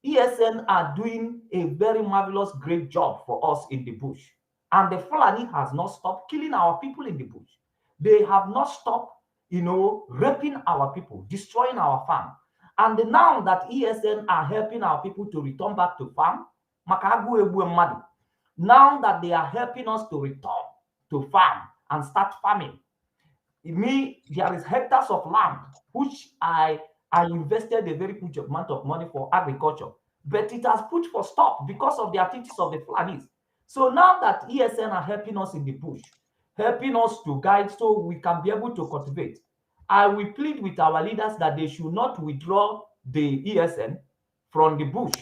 ESN are doing a very marvelous, great job for us in the bush. And the Fulani has not stopped killing our people in the bush. They have not stopped, raping our people, destroying our farm. And now that ESN are helping our people to return back to farm, now that they are helping us to return to farm and start farming, there is hectares of land which I invested a very huge amount of money for agriculture, but it has put for stop because of the activities of the Fulanis. So now that ESN are helping us in the bush, helping us to guide so we can be able to cultivate, I will plead with our leaders that they should not withdraw the ESN from the bush.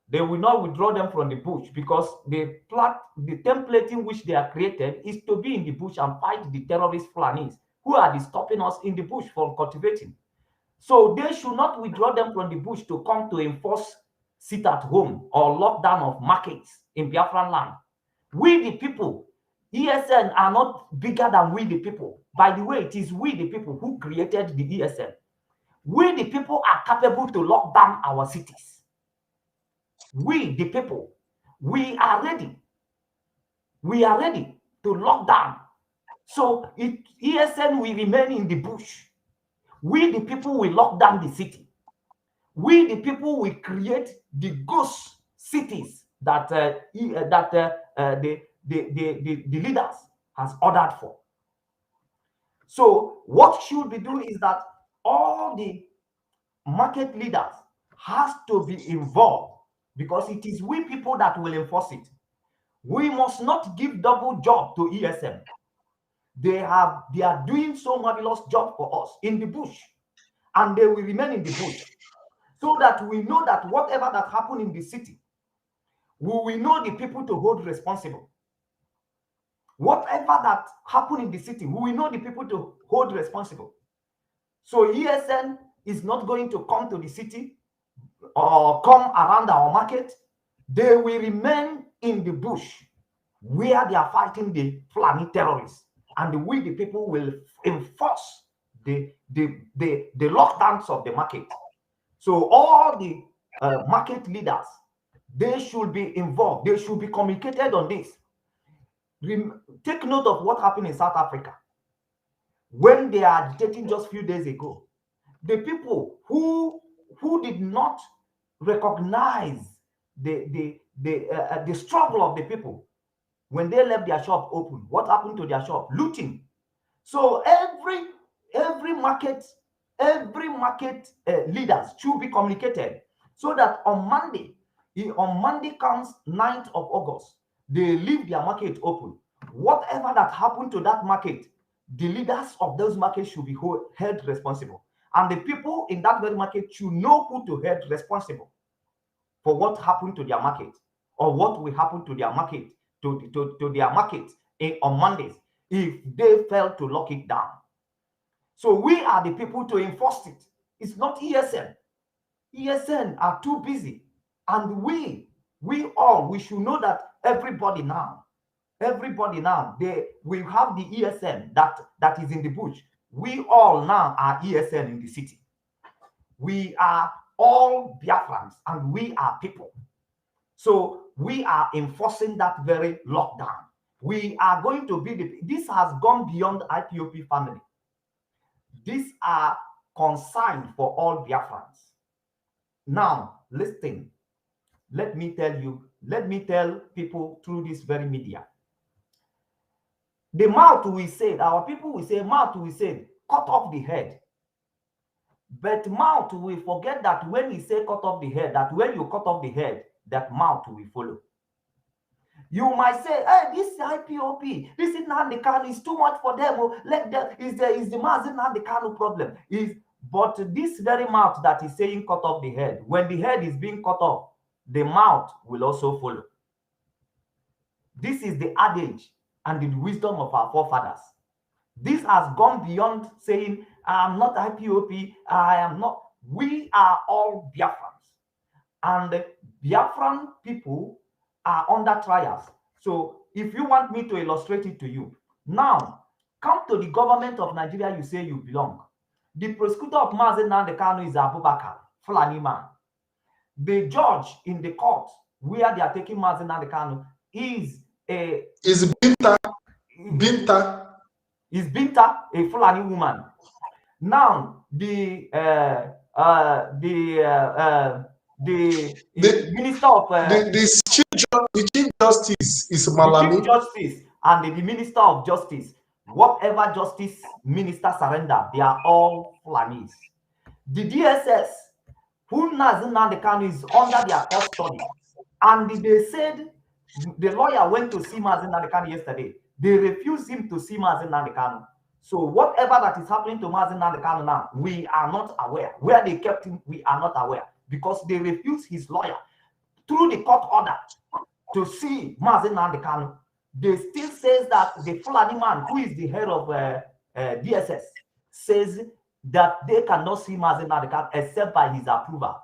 They will not withdraw them from the bush because the template in which they are created is to be in the bush and fight the terrorist Fulanis who are stopping us in the bush from cultivating. So they should not withdraw them from the bush to come to enforce sit at home or lockdown of markets in Biafran land. We the people, ESN are not bigger than we the people. By the way, it is we the people who created the ESN. We the people are capable to lock down our cities. We the people, we are ready. We are ready to lock down. So ESN will remain in the bush. We the people will lock down the city. We the people will create the ghost cities that the leaders has ordered for. So what should we do is that all the market leaders has to be involved because it is we people that will enforce it. We must not give double job to ESN. They are doing so marvelous job for us in the bush, and they will remain in the bush so that we know that whatever that happened in the city, we will know the people to hold responsible. Whatever that happened in the city, we will know the people to hold responsible. So ESN is not going to come to the city or come around our market. They will remain in the bush where they are fighting the Fulani terrorists. And we, the people, will enforce the lockdowns of the market. So all the market leaders, they should be involved. They should be communicated on this. Take note of what happened in South Africa when they are agitating just a few days ago. The people who did not recognize the struggle of the people, when they left their shop open, what happened to their shop? Looting. So every market leaders should be communicated so that on Monday comes 9th of August, they leave their market open. Whatever that happened to that market, the leaders of those markets should be held responsible. And the people in that very market should know who to hold responsible for what happened to their market, or what will happen to their market, to their market on Mondays if they fail to lock it down. So we are the people to enforce it. It's not ESN. ESN are too busy. And we should know that everybody now, we have the ESN that is in the bush. We all now are ESN in the city. We are all Biafrans and we are people. So we are enforcing that very lockdown. We are going to be this has gone beyond IPOP family. These are consigned for all Biafrans. Now, listen, let me tell people through this very media. The mouth we said, our people will say, mouth we said, cut off the head. But mouth will forget that when we say cut off the head, that when you cut off the head, that mouth will follow. You might say, hey, this is IPOP, this is Nnamdi Kanu, is too much for them. Let them, is the Mazi Nnamdi Kanu problem. But this very mouth that is saying cut off the head, when the head is being cut off, the mouth will also follow. This is the adage and the wisdom of our forefathers. This has gone beyond saying, I'm not IPOP, I am not. We are all Biafrans. And Biafran people are under trials. So if you want me to illustrate it to you, now, come to the government of Nigeria, you say you belong. The prosecutor of Mazi Nnamdi Kanu is Abubakar, Fulani man. The judge in the court where they are taking Mazi Nnamdi Kanu is Binta, a Fulani woman. Now the minister of the chief justice is Malami. The chief justice and the minister of justice, whatever justice minister surrender, they are all Fulanis. The DSS, who Mazi Nnamdi Kanu is under their custody, and they said the lawyer went to see Mazi Nnamdi Kanu yesterday. They refused him to see Mazi Nnamdi Kanu. So whatever that is happening to Mazi Nnamdi Kanu now, we are not aware. Where they kept him, we are not aware, because they refused his lawyer through the court order to see Mazi Nnamdi Kanu. They still says that the Fulani man, who is the head of DSS, says that they cannot see Mazi Nnamdi Kanu except by his approval.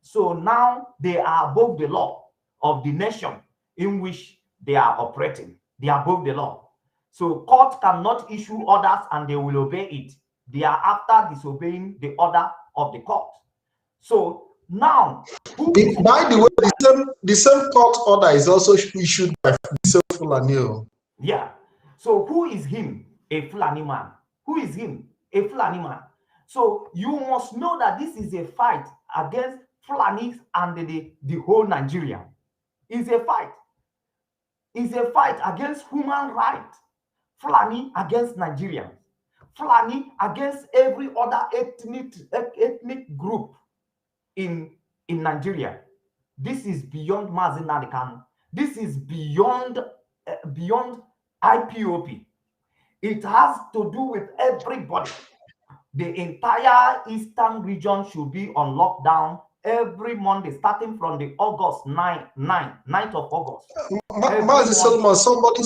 So now they are above the law of the nation in which they are operating. They are above the law. So court cannot issue orders and they will obey it. They are after disobeying the order of the court. So now, by the way, the same court order is also issued by the Fulani. Yeah. So who is him? A Fulani man. Who is him? A Fulani man. So you must know that this is a fight against Fulanis and the whole Nigeria. It's a fight. It's a fight against human rights. Fulani against Nigerians. Fulani against every other ethnic group in Nigeria. This is beyond Mazi Nnamdi Kanu. This is beyond IPOP. It has to do with everybody. The entire eastern region should be on lockdown every Monday, starting from the August 9th of August. Mazi Solomon, somebody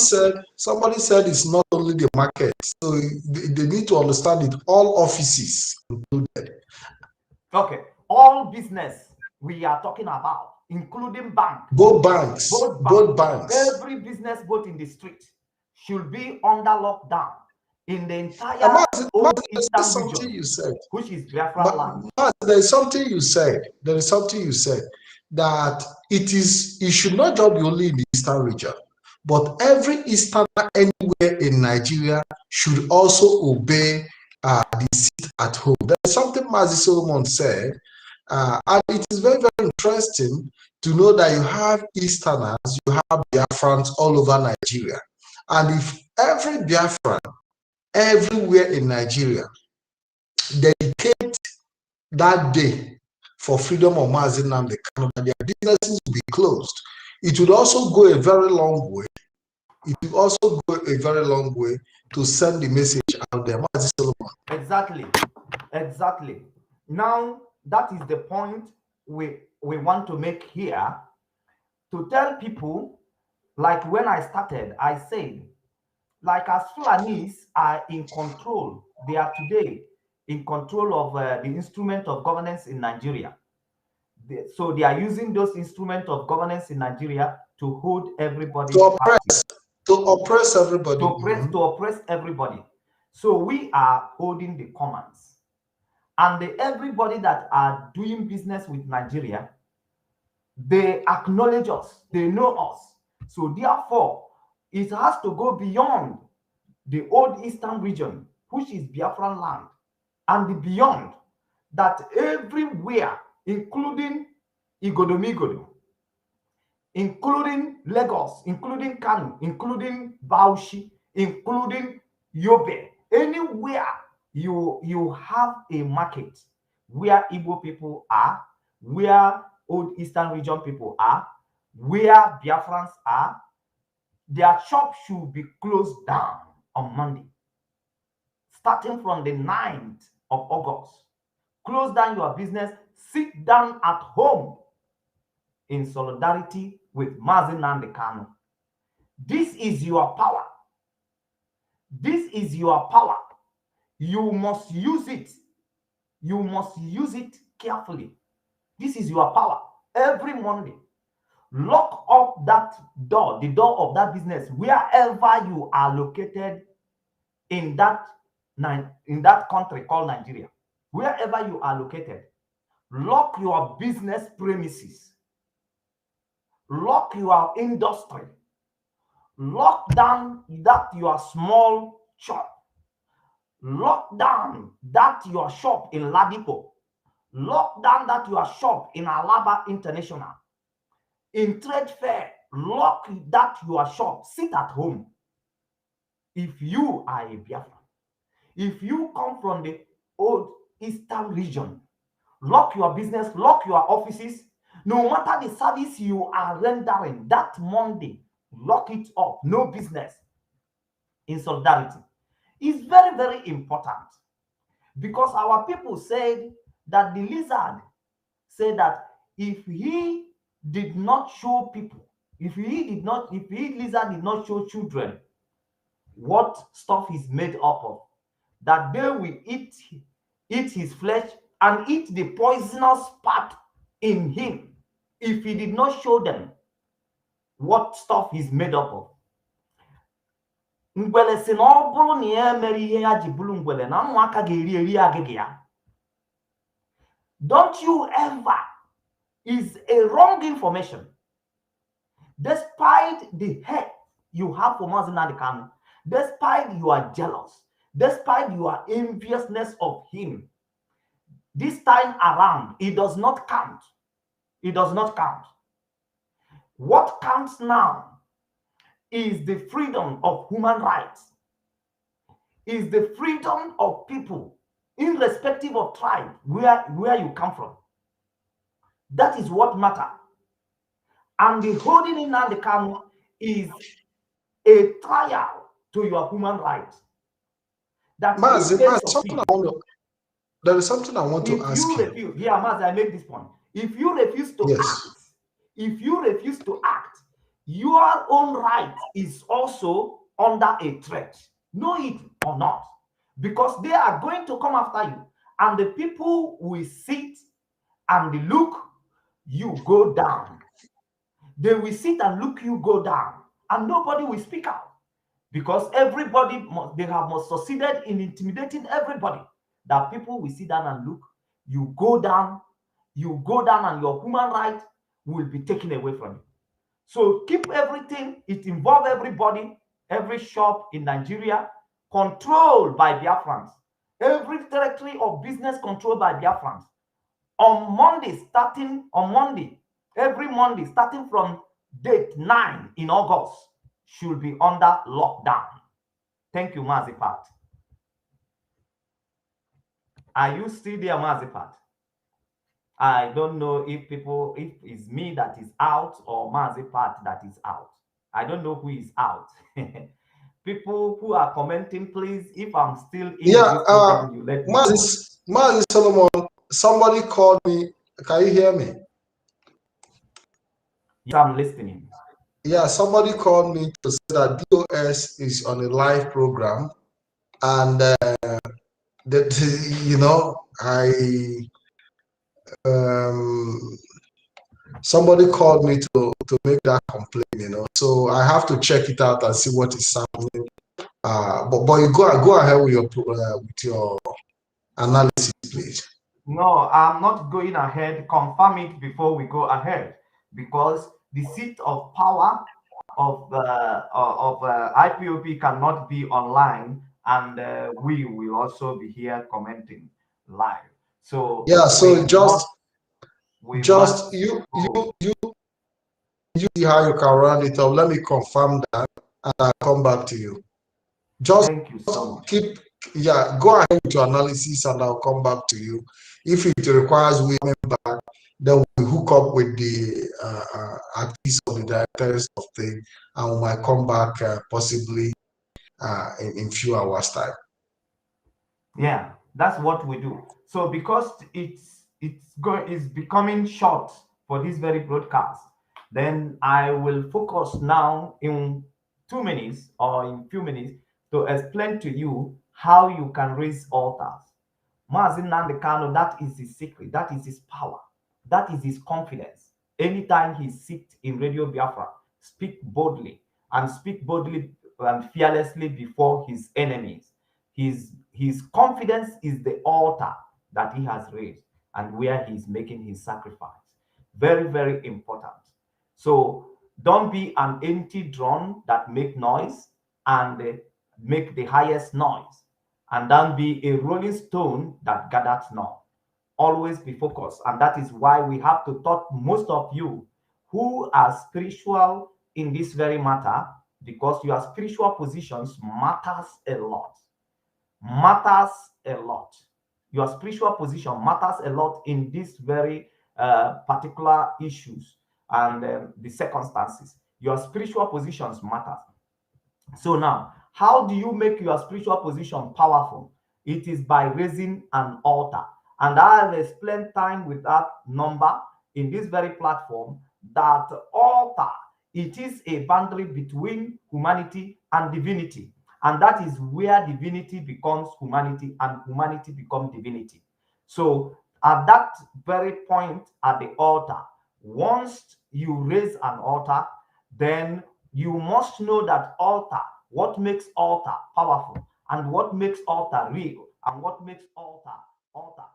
said it's not only the market, so they need to understand it. All offices included. Okay, all business we are talking about, including banks. Both banks. Every business, both in the street, should be under lockdown in the entire eastern region, you said, which is Biafra land. There is something you said. That it should not just be only in the eastern region, but every easterner anywhere in Nigeria should also obey the sit at home. There's something Mazi Solomon said, and it is very, very interesting to know that you have easterners, you have Biafrans all over Nigeria. And if every Biafran everywhere in Nigeria dedicate that day for freedom of Mazi Nnamdi Kanu, their businesses will be closed. it would also go a very long way. It will also go a very long way to send the message out there. Exactly. Exactly. Now, that is the point we want to make here, to tell people, like when I started, I said, like as Fulanese are in control, they are today in control of the instrument of governance in Nigeria. So they are using those instruments of governance in Nigeria to hold everybody. To oppress everybody. To oppress everybody. So we are holding the commands. And everybody that are doing business with Nigeria, they acknowledge us, they know us. So therefore, it has to go beyond the old eastern region, which is Biafran land, and beyond that, everywhere, including Igodomigodo, including Lagos, including Kanu, including Bauchi, including Yobe, anywhere you have a market where Igbo people are, where old eastern region people are, where Biafrans are, their shop should be closed down on Monday, starting from the 9th of August. Close down your business, sit down at home in solidarity with Mazi Nnamdi Kanu. This is your power. This is your power. You must use it. You must use it carefully. This is your power. Every Monday, lock up that door, the door of that business, wherever you are located in that country called Nigeria. Wherever you are located, lock your business premises, lock your industry, lock down that your small shop, lock down that your shop in Ladipo, lock down that your shop in Alaba International, in Trade Fair, lock that your shop, sit at home. If you are a Biafran, if you come from the old eastern region, lock your business, lock your offices. No matter the service you are rendering that Monday, lock it up. No business in solidarity. It's very, very important, because our people said that the lizard said that if he did not show people, if lizard did not show children what stuff is made up of, that they will eat his flesh and eat the poisonous part in him, if he did not show them what stuff is made up of. Ngwele si na ọ bụrụ na ya mere ihe ya ji bụrụ ngwele, na ụmụaka ga-eri eri agịga ya. Don't you ever, is a wrong information. Despite the hate you have for Mazi Nnamdi Kanu, despite you are jealous, despite your enviousness of him, this time around, it does not count. It does not count. What counts now is the freedom of human rights, is the freedom of people, irrespective of tribe, where you come from. That is what matters. And the holding in Nnamdi Kanu is a trial to your human rights. That Mazi, there is something I want to ask you. Yeah, Mazi, I make this point. If you refuse to act, if you refuse to act, your own right is also under a threat. Know it or not. Because they are going to come after you. And the people will sit and look you go down. They will sit and look you go down. And nobody will speak out. Because everybody, they have succeeded in intimidating everybody. That people will sit down and look. You go down and your human right will be taken away from you. So keep everything, it involves everybody, every shop in Nigeria, controlled by Biafrans. Every territory of business controlled by Biafrans. Every Monday, starting from date 9 in August, should be under lockdown. Thank you, Mazi Pat. Are you still there, Mazi Pat? I don't know if it's me that is out or Mazi Pat that is out. I don't know who is out. People who are commenting, please, if I'm still in this program, you let me know. Mazi Solomon, somebody called me. Can you hear me? Yes, I'm listening. Yeah, somebody called me to say that DOS is on a live program, and that somebody called me to make that complaint. So I have to check it out and see what is happening. But you go ahead with your analysis, please. No, I'm not going ahead. Confirm it before we go ahead, because the seat of power of IPOP cannot be online, and we will also be here commenting live. So yeah, so just you see how you can round it up. Let me confirm that, and I'll come back to you. Thank you so much. Go ahead with your analysis, and I'll come back to you. If it requires we back, then we hook up with the artists or the directors of things, and we might come back possibly in few hours time. Yeah, that's what we do. So because it's becoming short for this very broadcast, then I will focus now in 2 minutes or in few minutes to explain to you how you can raise altars. Mazi Nnamdi Kanu, that is his secret, that is his power, that is his confidence. Anytime he sits in Radio Biafra, speak boldly and fearlessly before his enemies. His confidence is the altar that he has raised and where he's making his sacrifice. Very, very important. So don't be an empty drum that make noise and make the highest noise, and don't be a rolling stone that gathers none. Always be focused, and that is why we have to talk most of you who are spiritual in this very matter, because your spiritual positions matters a lot. Matters a lot. Your spiritual position matters a lot in these very particular issues and the circumstances. Your spiritual positions matter. So now, how do you make your spiritual position powerful? It is by raising an altar. And I have explained time with that number in this very platform that altar, it is a boundary between humanity and divinity. And that is where divinity becomes humanity and humanity becomes divinity. So at that very point at the altar, once you raise an altar, then you must know that altar, what makes altar powerful and what makes altar real and what makes altar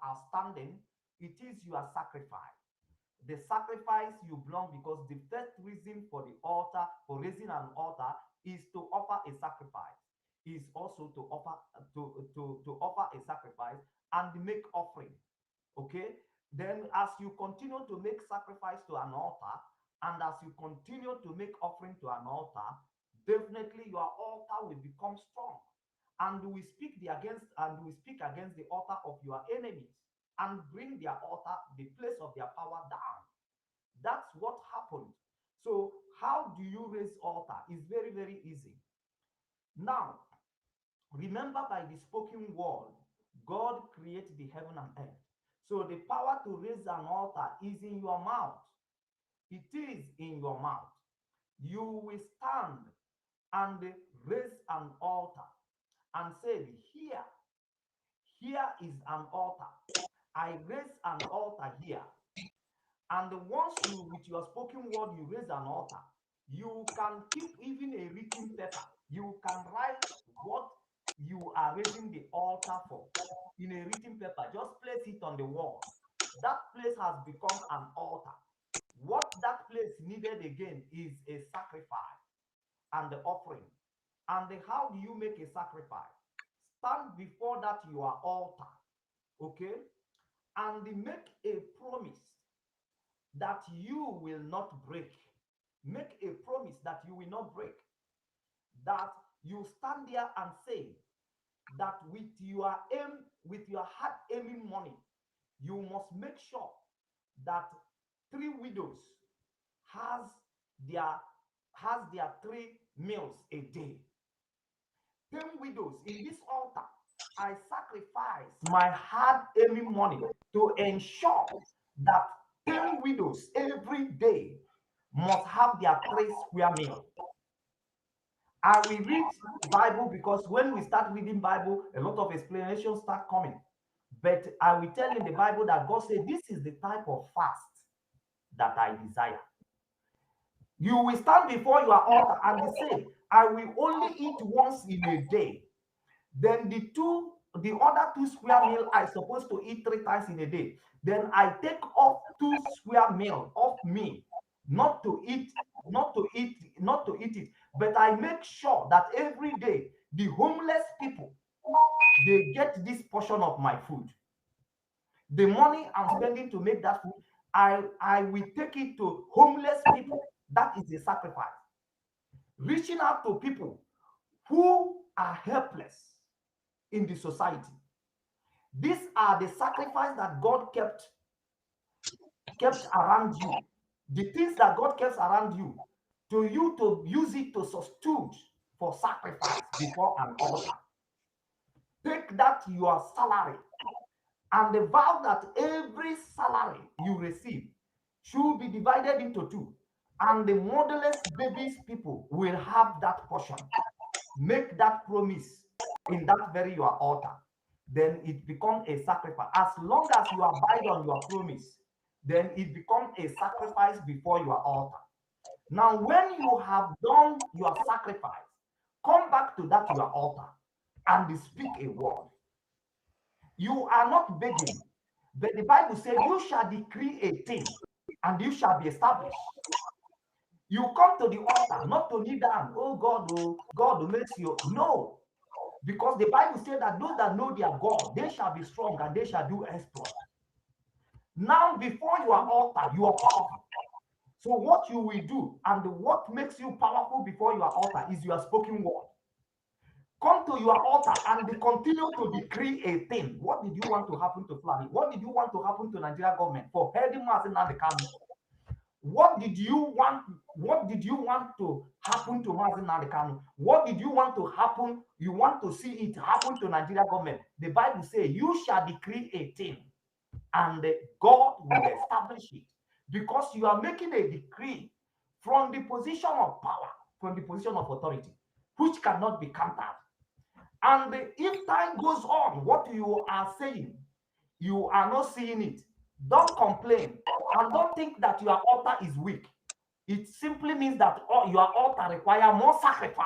outstanding, it is your sacrifice. The sacrifice you belong, because the first reason for the altar, for raising an altar, is to offer a sacrifice, is also to offer to offer a sacrifice and make offering. Okay, then as you continue to make sacrifice to an altar, and as you continue to make offering to an altar, definitely your altar will become strong, and we speak against the altar of your enemies and bring their altar, the place of their power, down. That's what happened. So how do you raise altar? It's very, very easy. Now, remember, by the spoken word, God created the heaven and earth. So the power to raise an altar is in your mouth. It is in your mouth. You will stand and raise an altar and say, here is an altar. I raise an altar here. And once you, with your spoken word, you raise an altar, you can keep even a written paper. You can write what you are raising the altar for in a written paper. Just place it on the wall. That place has become an altar. What that place needed again is a sacrifice and the offering. And how do you make a sacrifice? Stand before that your altar, okay, and make a promise that you will not break. Make a promise that you will not break. That you stand there and say that with your heart aiming money, you must make sure that 3 widows has their 3 meals a day. 10 widows in this altar. I sacrifice my hard-earned money to ensure that 10 widows every day must have their 3 square meal. I will read Bible because when we start reading Bible, a lot of explanations start coming. But I will tell in the Bible that God said, this is the type of fast that I desire. You will stand before your altar and say, I will only eat once in a day. Then the other 2 square meal I supposed to eat 3 times in a day. Then I take off 2 square meal off me, not to eat it, but I make sure that every day the homeless people, they get this portion of my food. The money I'm spending to make that food, I will take it to homeless people. That is a sacrifice. Reaching out to people who are helpless in the society. These are the sacrifice that God kept around you. The things that God kept around you to use it to substitute for sacrifice before an altar. Take that your salary and the vow that every salary you receive should be divided into 2, and the motherless babies people will have that portion. Make that promise in that very your altar. Then it becomes a sacrifice. As long as you abide on your promise, then it becomes a sacrifice before your altar. Now, when you have done your sacrifice, come back to that your altar and speak a word. You are not begging, but the Bible said, you shall decree a thing and you shall be established. You come to the altar not to kneel down, oh God makes you. No, because the Bible said that those that know their God, they shall be strong and they shall do exploit. Now, before your altar, you are powerful. So what you will do and what makes you powerful before your altar is your spoken word. Come to your altar and continue to decree a thing. What did you want to happen to Flani? What did you want to happen to Nigeria government for heading Mazi Nnamdi Kanu? What did you want to happen to Mazi Nnamdi Kanu? What did you want to happen? You want to see it happen to Nigeria government. The Bible says, you shall decree a thing and God will establish it, because you are making a decree from the position of power, from the position of authority, which cannot be countered. And if time goes on, what you are saying, you are not seeing it. Don't complain and don't think that your altar is weak. It simply means that your altar requires more sacrifice.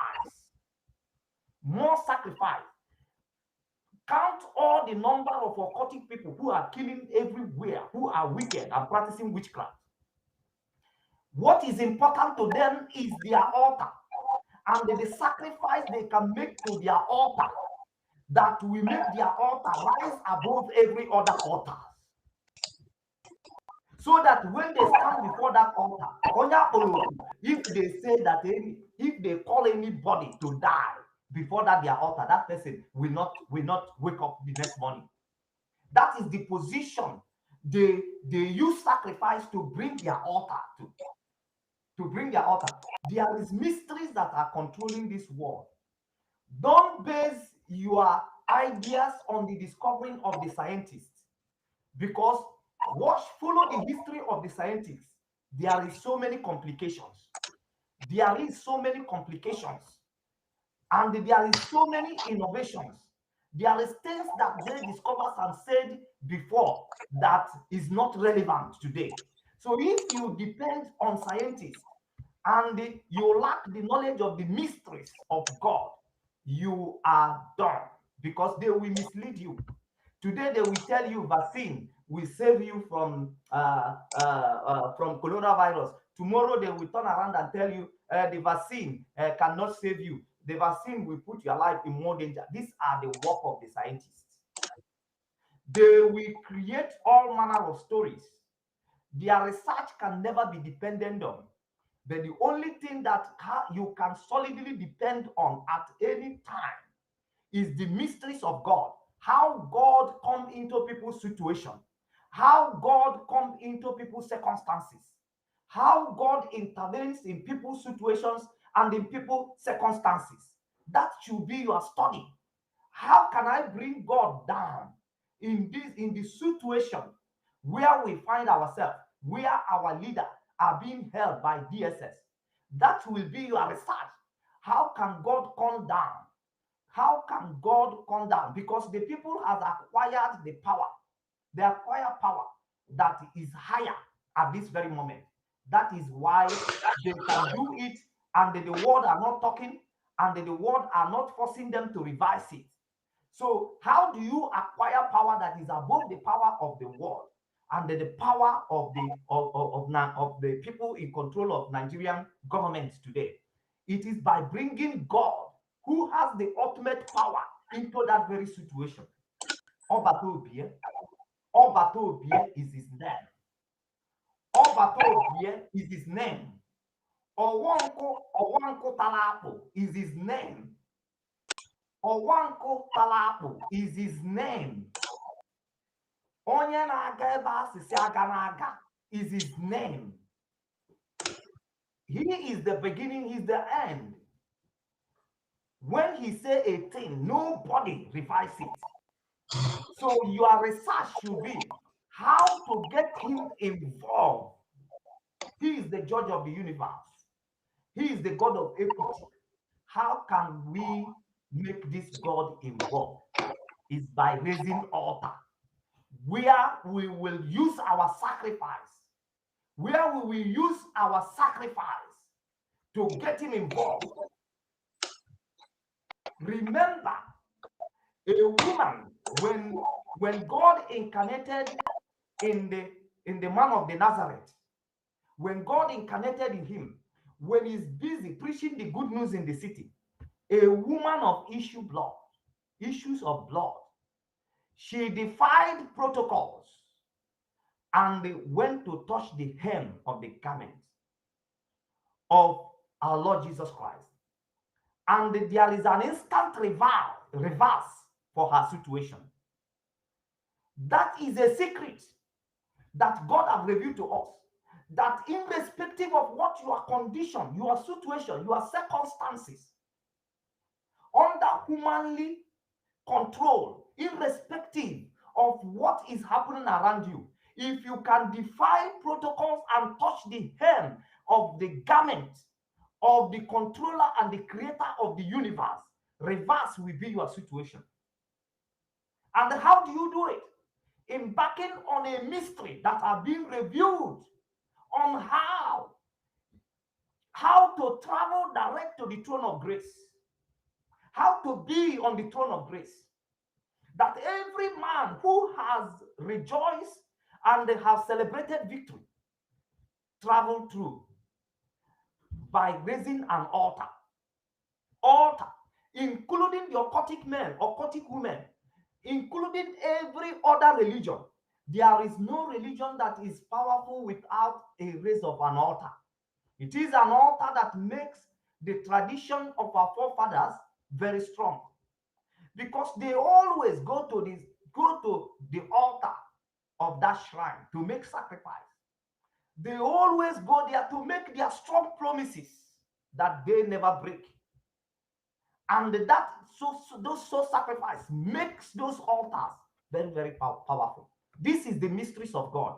More sacrifice. Count all the number of occultic people who are killing everywhere, who are wicked and practicing witchcraft. What is important to them is their altar and the sacrifice they can make to their altar that will make their altar rise above every other altar. So that when they stand before that altar, if they say that if they call anybody to die before that their altar, that person will not wake up the next morning. That is the position they use sacrifice to bring their altar to bring their altar. There is mysteries that are controlling this world. Don't base your ideas on the discovering of the scientists, because follow the history of the scientists. There is so many complications. There is so many complications, and there is so many innovations. There is things that they discovered and said before that is not relevant today. So if you depend on scientists and you lack the knowledge of the mysteries of God, you are done, because they will mislead you. Today they will tell you vaccine will save you from coronavirus. Tomorrow they will turn around and tell you the vaccine cannot save you. The vaccine will put your life in more danger. These are the work of the scientists. They will create all manner of stories. Their research can never be dependent on. But the only thing that you can solidly depend on at any time is the mysteries of God. How God comes into people's situation. how God comes into people's circumstances, how God intervenes in people's situations and in people's circumstances. That should be your study. How can I bring God down in the situation where we find ourselves, where our leader are being held by DSS? That will be your research. How can God come down? How can God come down? Because the people have acquired the power. They acquire power that is higher at this very moment. That is why they can do it, and the world are not talking, and the world are not forcing them to revise it. So how do you acquire power that is above the power of the world and the power of the people in control of Nigerian government today? It is by bringing God, who has the ultimate power, into that very situation. Obatobie is his name. Obatobie is his name. Owanko Talapo is his name. Owanko Talapo is his name. Onye na-aga ebe asịsị aga na-aga is his name. He is the beginning, he's the end. When he say a thing, nobody revises it. So your research should be how to get him involved. He is the judge of the universe. He is the God of equity. How can we make this God involved? Is by raising altar, where we will use our sacrifice, where we will use our sacrifice to get him involved. Remember, a woman, when God incarnated in the man of the Nazareth, when God incarnated in him, when he's busy preaching the good news in the city, a woman of issues of blood, she defied protocols and went to touch the hem of the garment of our Lord Jesus Christ. And there is an instant reverse for her situation. That is a secret that God has revealed to us. That irrespective of what your condition, your situation, your circumstances, under humanly control, irrespective of what is happening around you, if you can defy protocols and touch the hem of the garment of the controller and the creator of the universe, reverse will be your situation. And how do you do it? Embarking on a mystery that are being revealed on how to travel direct to the throne of grace, how to be on the throne of grace, that every man who has rejoiced and has celebrated victory travel through by raising an altar, including the occultic men, occultic women, including every other religion. There is no religion that is powerful without a raise of an altar. It is an altar that makes the tradition of our forefathers very strong, because they always go to the altar of that shrine to make sacrifice. They always go there to make their strong promises that they never break. And those sacrifice makes those altars very, very powerful. This is the mysteries of God,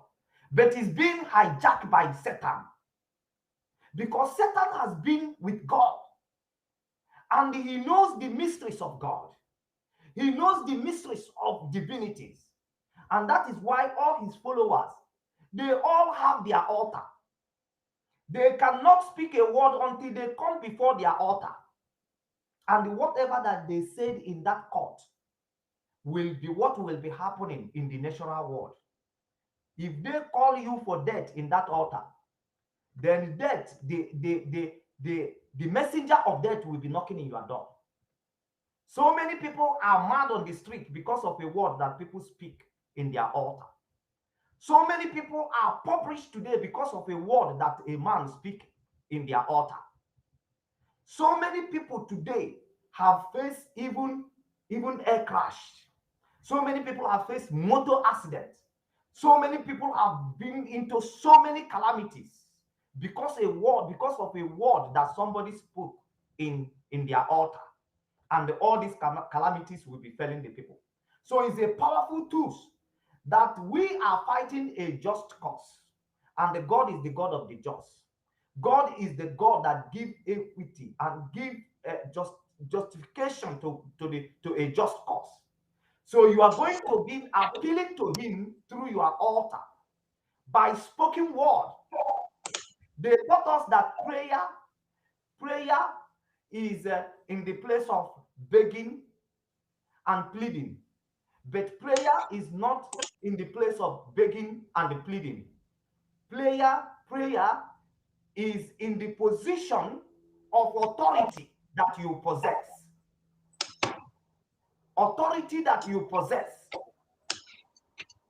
but it's being hijacked by Satan, because Satan has been with God and he knows the mysteries of God. He knows the mysteries of divinities, and that is why all his followers, they all have their altar. They cannot speak a word until they come before their altar. And whatever that they said in that court will be what will be happening in the natural world. If they call you for death in that altar, then death, the messenger of death will be knocking in your door. So many people are mad on the street because of a word that people speak in their altar. So many people are impoverished today because of a word that a man speaks in their altar. So many people today have faced even air crash. So many people have faced motor accidents. So many people have been into so many calamities because of a word that somebody spoke in their altar, and all these calamities will be felling the people. So it's a powerful tool that we are fighting a just cause, and the God is the God of the just. God is the God that gives equity and gives justification to a just cause. So you are going to be appealing to him through your altar by spoken word. They taught us that prayer is in the place of begging and pleading, but prayer is not in the place of begging and pleading. Prayer is in the position of authority that you possess. Authority that you possess.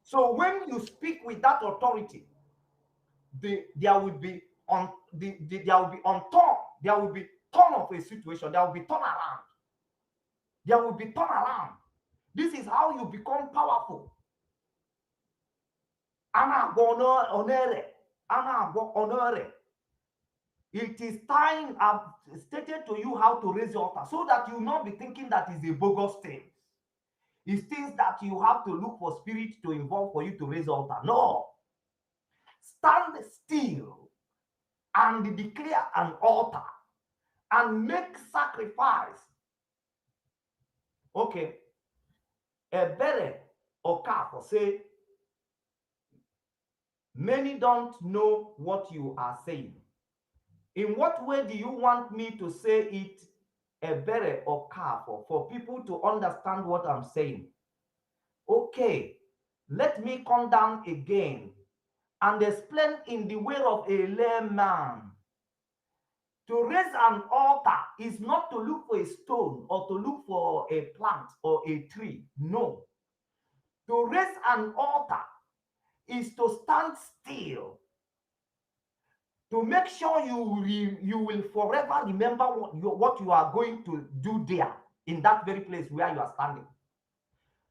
So when you speak with that authority, there will be turn of a situation. There will be turn around. There will be turn around. This is how you become powerful. It is time. I've stated to you how to raise your altar so that you will not be thinking that is a bogus thing. It's things that you have to look for spirit to involve for you to raise altar. No. Stand still and declare an altar and make sacrifice. Okay. Ebere Okafor say, many don't know what you are saying. In what way do you want me to say it, Ebere Okafor, for people to understand what I'm saying? Okay, let me come down again and explain in the way of a layman. To raise an altar is not to look for a stone or to look for a plant or a tree. No. To raise an altar is to stand still, to make sure you will forever remember what you are going to do there in that very place where you are standing.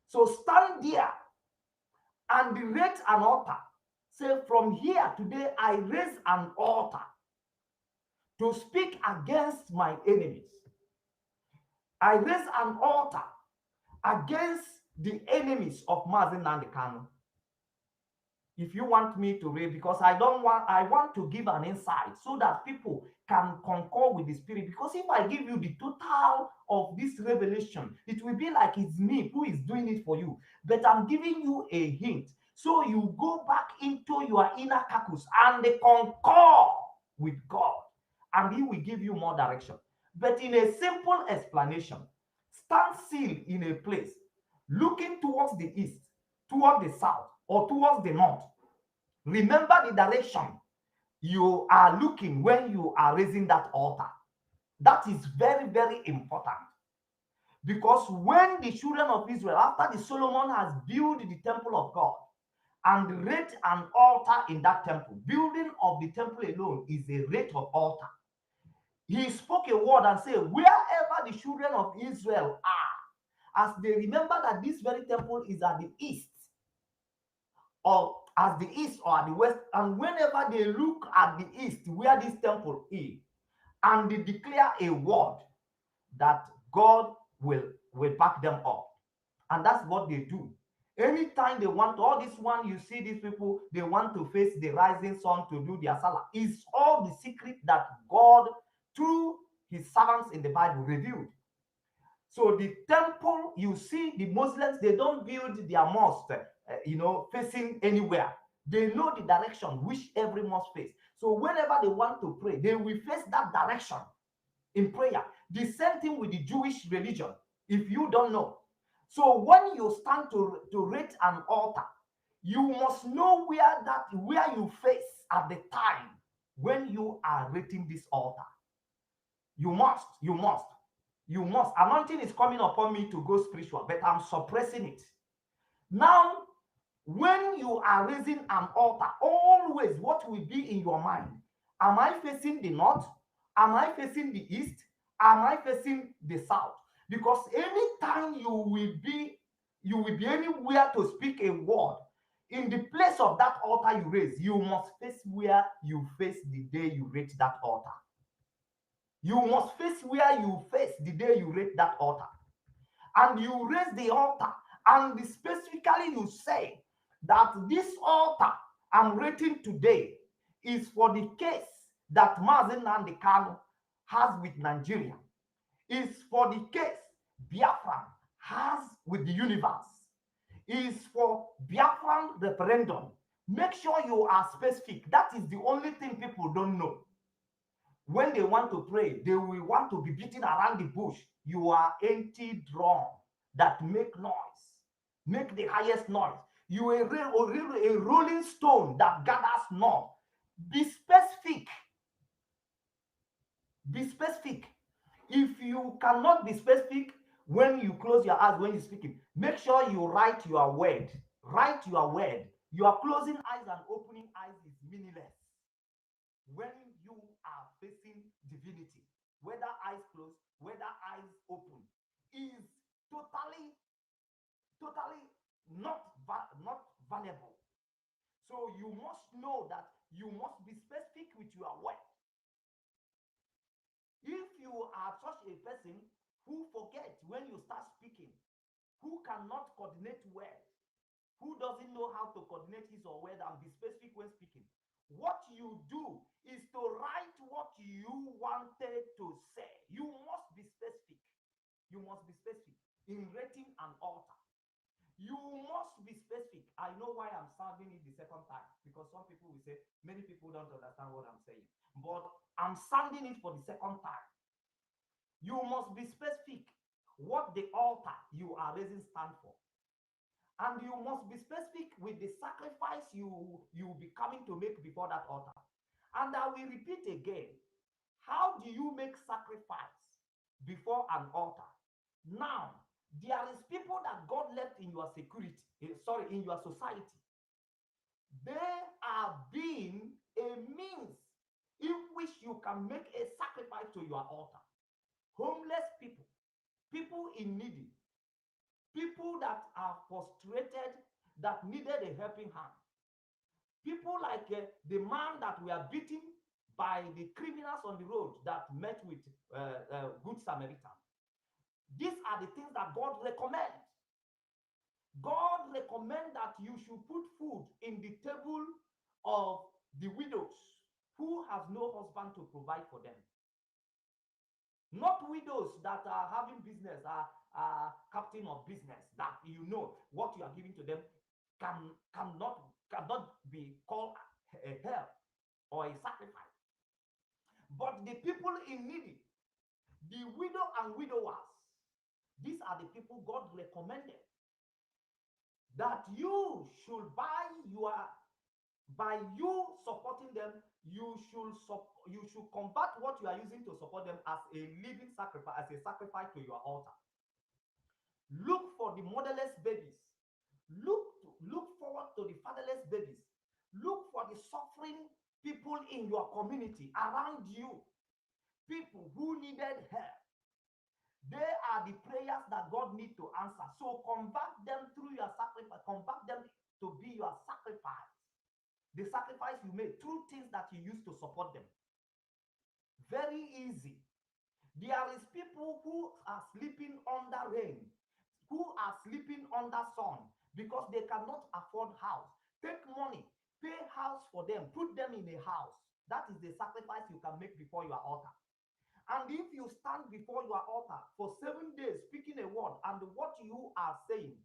So stand there and raise an altar. Say, from here today, I raise an altar to speak against my enemies. I raise an altar against the enemies of Mazi Nnamdi Kanu. If you want me to read, because I want to give an insight so that people can concur with the spirit. Because if I give you the total of this revelation, it will be like it's me who is doing it for you. But I'm giving you a hint. So you go back into your inner caucus and they concur with God, and he will give you more direction. But in a simple explanation, stand still in a place, looking towards the east, towards the south, or towards the north. Remember the direction you are looking when you are raising that altar. That is very, very important. Because when the children of Israel, after the Solomon has built the temple of God and raised an altar in that temple, building of the temple alone is a rate of altar. He spoke a word and said, wherever the children of Israel are, as they remember that this very temple is at the east, or as the east or at the west, and whenever they look at the east where this temple is, and they declare a word, that God will back them up. And that's what they do. Anytime they want, all this one, you see these people, they want to face the rising sun to do their salah. It's all the secret that God, through his servants in the Bible, revealed. So the temple, you see, the Muslims, they don't build their mosque, facing anywhere. They know the direction which every mosque faces. So whenever they want to pray, they will face that direction in prayer. The same thing with the Jewish religion, if you don't know. So when you stand to rate an altar, you must know where you face at the time when you are rating this altar. You must. Anointing is coming upon me to go spiritual, but I'm suppressing it. Now, when you are raising an altar, always what will be in your mind? Am I facing the north? Am I facing the east? Am I facing the south? Because anytime you will be anywhere to speak a word, in the place of that altar you raise, you must face where you face the day you raise that altar. You must face where you face the day you raise that altar. And you raise the altar, and specifically you say that this altar I'm rating today is for the case that Mazi Nnamdi Kanu has with Nigeria, is for the case Biafra has with the universe, is for Biafran referendum. Make sure you are specific. That is the only thing people don't know. When they want to pray, they will want to be beating around the bush. You are empty drum that make noise, make the highest noise. You are a rolling stone that gathers none. Be specific. Be specific. If you cannot be specific when you close your eyes when you're speaking, make sure you write your word. Write your word. Your closing eyes and opening eyes is meaningless when you are facing divinity. Whether eyes closed, whether eyes open, is totally not valuable. So you must know that you must be specific with your word. If you are such a person who forgets when you start speaking, who cannot coordinate well, who doesn't know how to coordinate his or word and be specific when speaking, what you do is to write what you wanted to say. You must be specific. You must be specific in rating an altar. You must be specific. I know why I'm sounding it the second time, because some people will say, many people don't understand what I'm saying. But I'm sounding it for the second time. You must be specific what the altar you are raising stand for. And you must be specific with the sacrifice you will be coming to make before that altar. And I will repeat again, how do you make sacrifice before an altar? Now, there is people that God left in your security, in your society. They are being a means in which you can make a sacrifice to your altar. Homeless people, people in need, people that are frustrated, that needed a helping hand, people like the man that were beaten by the criminals on the road that met with Good Samaritan. These are the things that God recommends. God recommends that you should put food in the table of the widows who have no husband to provide for them. Not widows that are having business, are captain of business, that you know what you are giving to them cannot be called a help or a sacrifice. But the people in need, the widow and widowers, these are the people God recommended that you should by you supporting them, you should convert what you are using to support them as a living sacrifice, as a sacrifice to your altar. Look for the motherless babies. Look forward to the fatherless babies. Look for the suffering people in your community around you, people who needed help. They are the prayers that God needs to answer. So convert them through your sacrifice. Convert them to be your sacrifice. The sacrifice you made through things that you use to support them. Very easy. There is people who are sleeping under rain, who are sleeping under sun because they cannot afford house. Take money, pay house for them, put them in a house. That is the sacrifice you can make before your altar. And if you stand before your altar for 7 days speaking a word, and what you are saying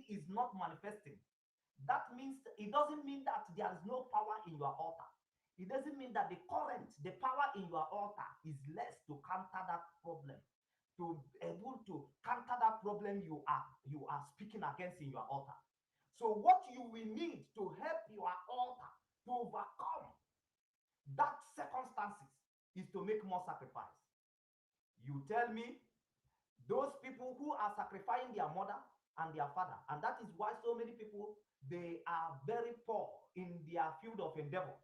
is not manifesting, that means it doesn't mean that there is no power in your altar. It doesn't mean that the power in your altar is less to counter that problem, to be able to counter that problem you are speaking against in your altar. So what you will need to help your altar to overcome that circumstances is to make more sacrifice. You tell me, those people who are sacrificing their mother and their father, and that is why so many people, they are very poor in their field of endeavor,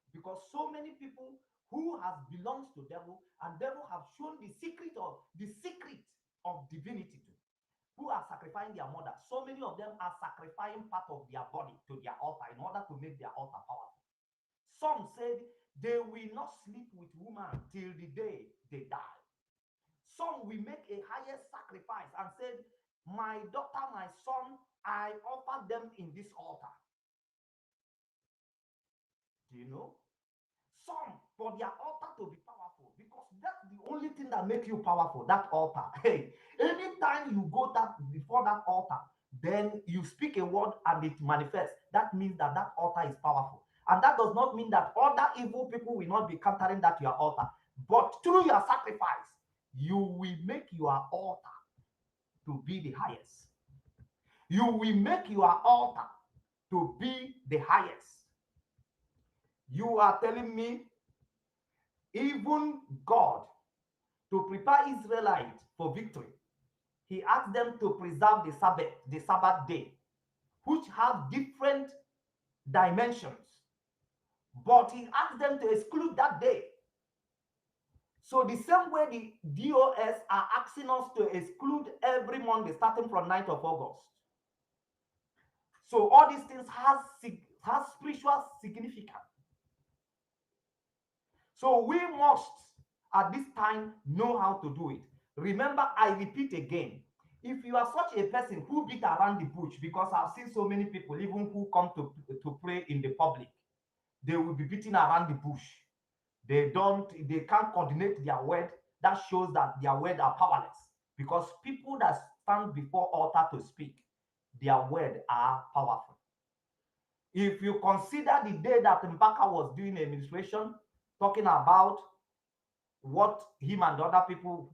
because so many people who has belongs to devil, and devil have shown the secret of divinity to. who are sacrificing their mother. So many of them are sacrificing part of their body to their altar in order to make their altar powerful. Some said they will not sleep with women till the day they die. Some will make a higher sacrifice and said, my daughter, my son, I offer them in this altar. Do you know? Some, for their altar to be powerful, because that's the only thing that makes you powerful, that altar. Hey, anytime you go before that altar, then you speak a word and it manifests. That means that that altar is powerful. And that does not mean that other evil people will not be countering that your altar. But through your sacrifice, you will make your altar to be the highest. You will make your altar to be the highest. You are telling me even God, to prepare Israelites for victory, he asked them to preserve the Sabbath day, which have different dimensions. But he asked them to exclude that day. So the same way the DOS are asking us to exclude every Monday starting from 9th of August. So all these things has spiritual significance. So we must, at this time, know how to do it. Remember, I repeat again, if you are such a person who beat around the bush, because I've seen so many people, even who come to pray in the public, they will be beating around the bush. They can't coordinate their word. That shows that their words are powerless. Because people that stand before altar to speak, their words are powerful. If you consider the day that Mbaka was doing administration, talking about what him and other people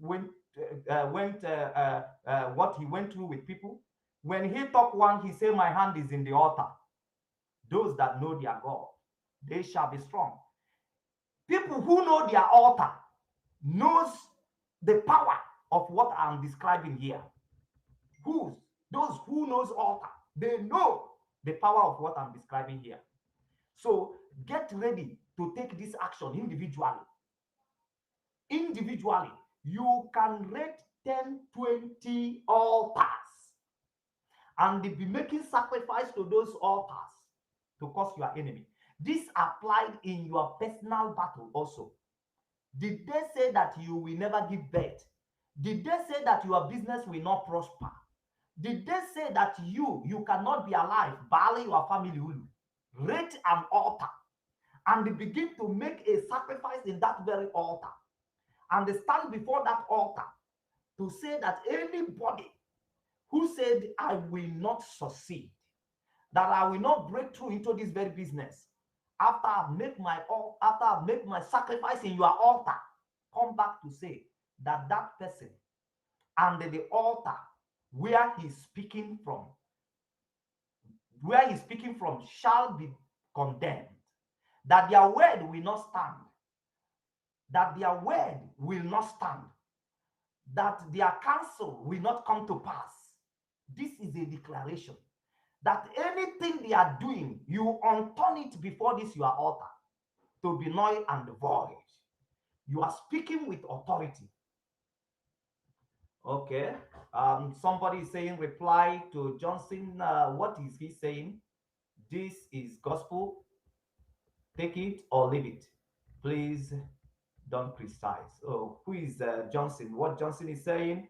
what he went through with people, when he talked one, he said, my hand is in the altar. Those that know their God, they shall be strong. People who know their altar knows the power of what I'm describing here. Those who knows altar, they know the power of what I'm describing here. So get ready to take this action individually. Individually, you can rate 10, 20 altars and be making sacrifice to those altars to cause your enemy. This applied in your personal battle also. Did they say that you will never give birth? Did they say that your business will not prosper? Did they say that you cannot be alive, barely your family will? Rate an altar and begin to make a sacrifice in that very altar and stand before that altar to say that anybody who said I will not succeed, that I will not break through into this very business, after I make my sacrifice in your altar, come back to say that that person and the altar where he's speaking from shall be condemned, that their word will not stand, that their word will not stand, that their counsel will not come to pass. This is a declaration that anything they are doing, you unturn it before this your altar to be null and void. You are speaking with authority. Okay. Somebody is saying reply to Johnson. What is he saying? This is gospel. Take it or leave it. Please don't criticize. Oh, who is Johnson? What Johnson is saying?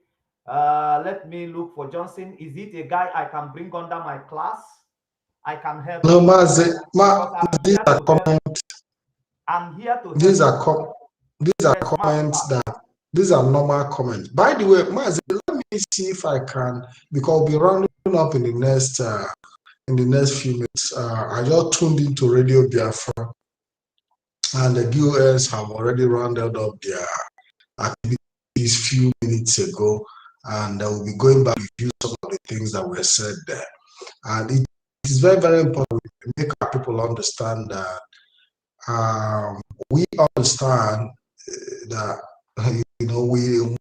Let me look for Johnson. Is it a guy I can bring under my class? I can help. No, Mazi, these are comments. I'm here to. These are comments that these are normal comments. By the way, Mazi, let me see if I can, because I'll be rounding up in the next few minutes. I just tuned into Radio Biafra, and the DOS have already rounded up their activities few minutes ago, and I will be going back to review some of the things that were said there. And it is very, very important to make our people understand that we understand that we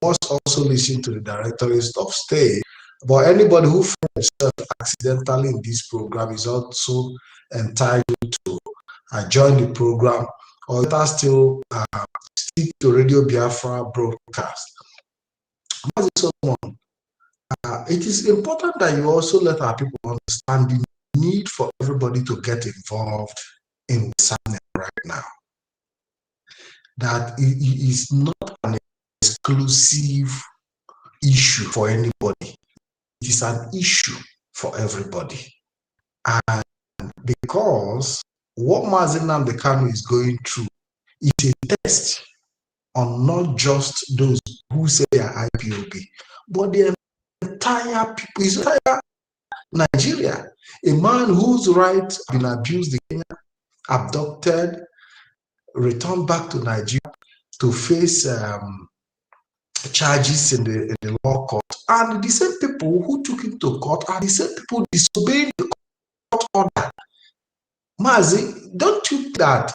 must also listen to the directories of state. But anybody who finds himself accidentally in this program is also entitled to join the program, or better still stick to Radio Biafra broadcast. it is important that you also let our people understand the need for everybody to get involved in Wisania right now. That it is not an exclusive issue for anybody. It is an issue for everybody. And because what Mazi Nnamdi Kanu is going through is a test on not just those who say they are IPOB, but the entire people, his entire Nigeria. A man whose rights have been abused in Kenya, abducted, returned back to Nigeria to face charges in the law court. And the same people who took him to court are the same people disobeying the court order. Mazi, don't you think that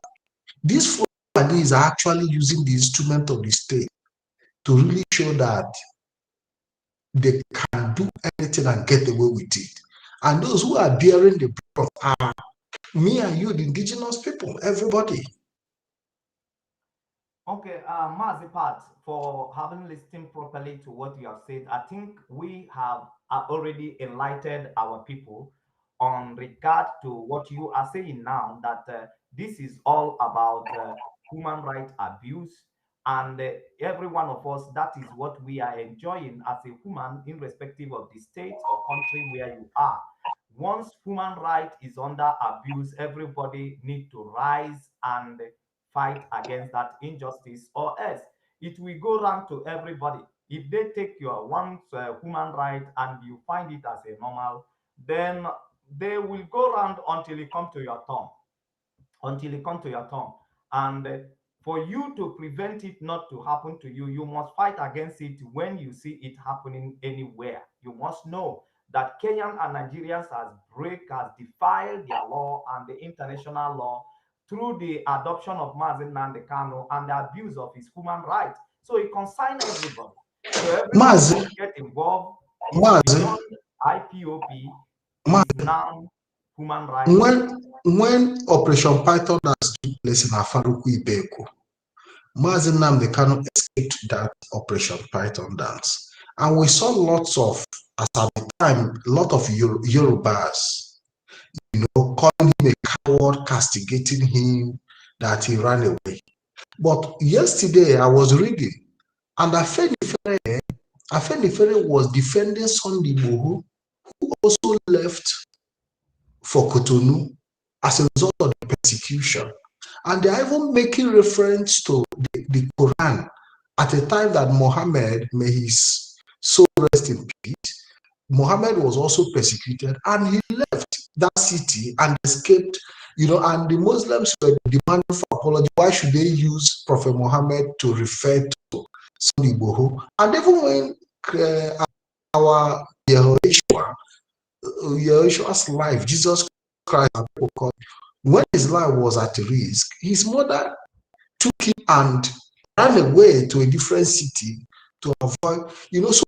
these Fulanis are actually using the instrument of the state to really show that they can do anything and get away with it? And those who are bearing the brunt are me and you, the indigenous people, everybody. Okay, Mazi Pat, for having listened properly to what you have said, I think we have already enlightened our people on regard to what you are saying now, that this is all about human rights abuse, and every one of us, that is what we are enjoying as a human, irrespective of the state or country where you are. Once human right is under abuse, everybody needs to rise and fight against that injustice, or else it will go round to everybody. If they take your one human right and you find it as a normal, then they will go round until it come to your turn. Until it come to your turn. And for you to prevent it not to happen to you, you must fight against it when you see it happening anywhere. You must know that Kenyan and Nigerians has defied their law and the international law through the adoption of Mazi Nnamdi Kanu and the abuse of his human rights. So it concerns everybody. So everybody must get involved. Beyond IPOP is now human rights. When Operation Python has took place in Afaruku Ibeko, Mazi Nnamdi Kanu escaped that Operation Python dance. And we saw lots of, at the time, a lot of Yorubas, calling him a coward, castigating him, that he ran away. But yesterday I was reading, and Afenifere was defending Sunday Igboho, who also left for Cotonou as a result of the persecution. And they are even making reference to the Quran at a time that Muhammad, may his soul rest in peace, Muhammad was also persecuted, and he left that city and escaped, and the Muslims were demanding for apology. Why should they use Prophet Muhammad to refer to Sunday Igboho? And even when our Yeshua's life, Jesus Christ, when his life was at risk, his mother took him and ran away to a different city to avoid, so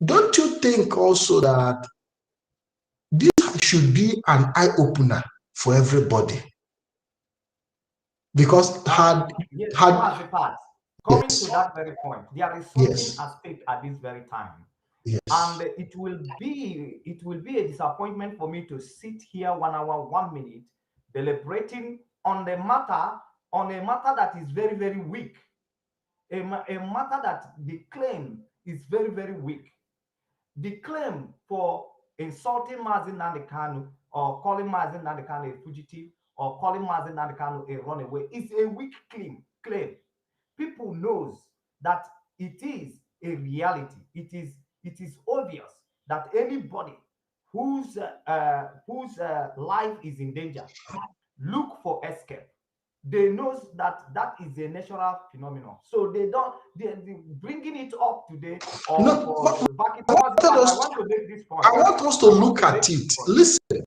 don't you think also that this should be an eye-opener for everybody? Because coming to that very point, there is something at stake at this very time. Yes. And it will be a disappointment for me to sit here 1 hour, 1 minute, deliberating on a matter that is very, very weak. A matter that the claim is very, very weak. The claim for insulting Mazi Nnamdi Kanu or calling Mazi Nnamdi Kanu a fugitive or calling Mazi Nnamdi Kanu a runaway is a weak claim. People knows that it is a reality. It is obvious that anybody whose life is in danger look for escape. They knows that is a natural phenomenon. So they bringing it up today. I want us to look at it. Listen,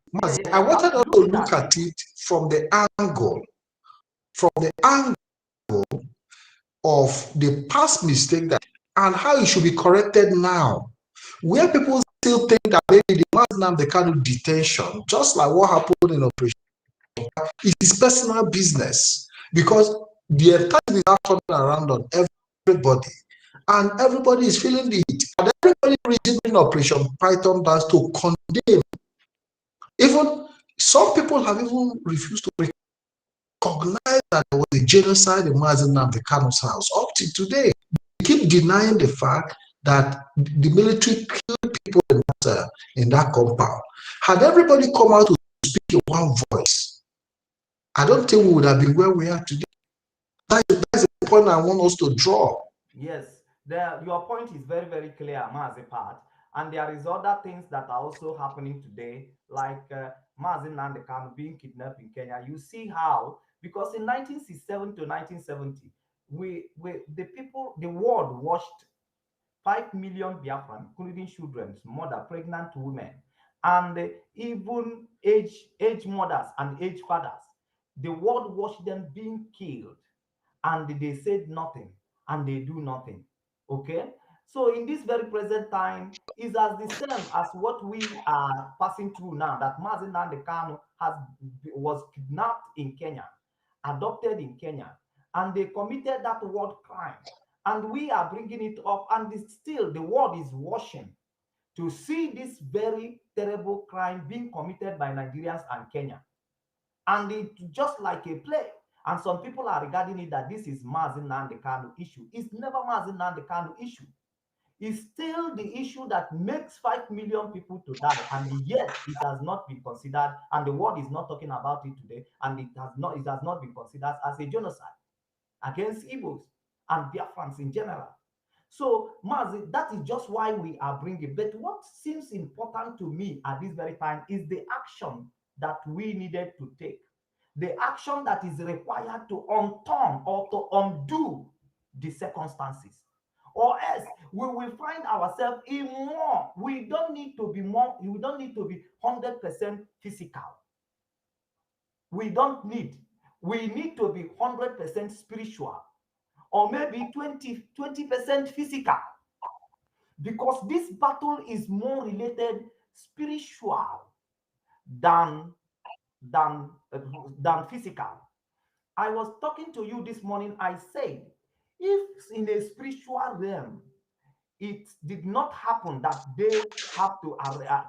I wanted us to look at it from the angle of the past mistake and how it should be corrected now. Where people still think that maybe the Mazi Nnamdi Kanu detention, just like what happened in Operation, it is personal business, because the entire thing is turning around on everybody, and everybody is feeling the heat. And only reason in Operation Python does to condemn. Even some people have even refused to recognize that there was a genocide in Mazi Nnamdi Kanu's house. Up to today, they keep denying the fact that the military killed people in that compound. Had everybody come out to speak in one voice, I don't think we would have been where we are today. That's the point I want us to draw. Yes, your point is very, very clear, Mazi Pat. And there is other things that are also happening today, like Mazi Nnamdi Kanu being kidnapped in Kenya. You see how, because in 1967 to 1970, the world watched 5 million Biafran, including children, mother, pregnant women, and even age mothers and age fathers. The world watched them being killed, and they said nothing, and they do nothing. Okay? So in this very present time, is as the same as what we are passing through now, that Mazi Nnamdi Kanu was kidnapped in Kenya, adopted in Kenya, and they committed that war crime. And we are bringing it up, and still the world is watching to see this very terrible crime being committed by Nigerians and Kenya. And it's just like a play. And some people are regarding it that this is Mazi Nnamdi Kanu issue. It's never Mazi Nnamdi Kanu issue. It's still the issue that makes 5 million people to die, and yet it has not been considered, and the world is not talking about it today, and it has not been considered as a genocide against Igbos and Biafrans in general. So, Mazi, that is just why we are bringing. But what seems important to me at this very time is the action that we needed to take. The action that is required to unturn or to undo the circumstances. Or else we will find ourselves in more. We don't need to be 100% physical. We need to be 100% spiritual, or maybe 20% physical, because this battle is more related spiritual than physical. I was talking to you this morning. I said, if in a spiritual realm it did not happen that they have to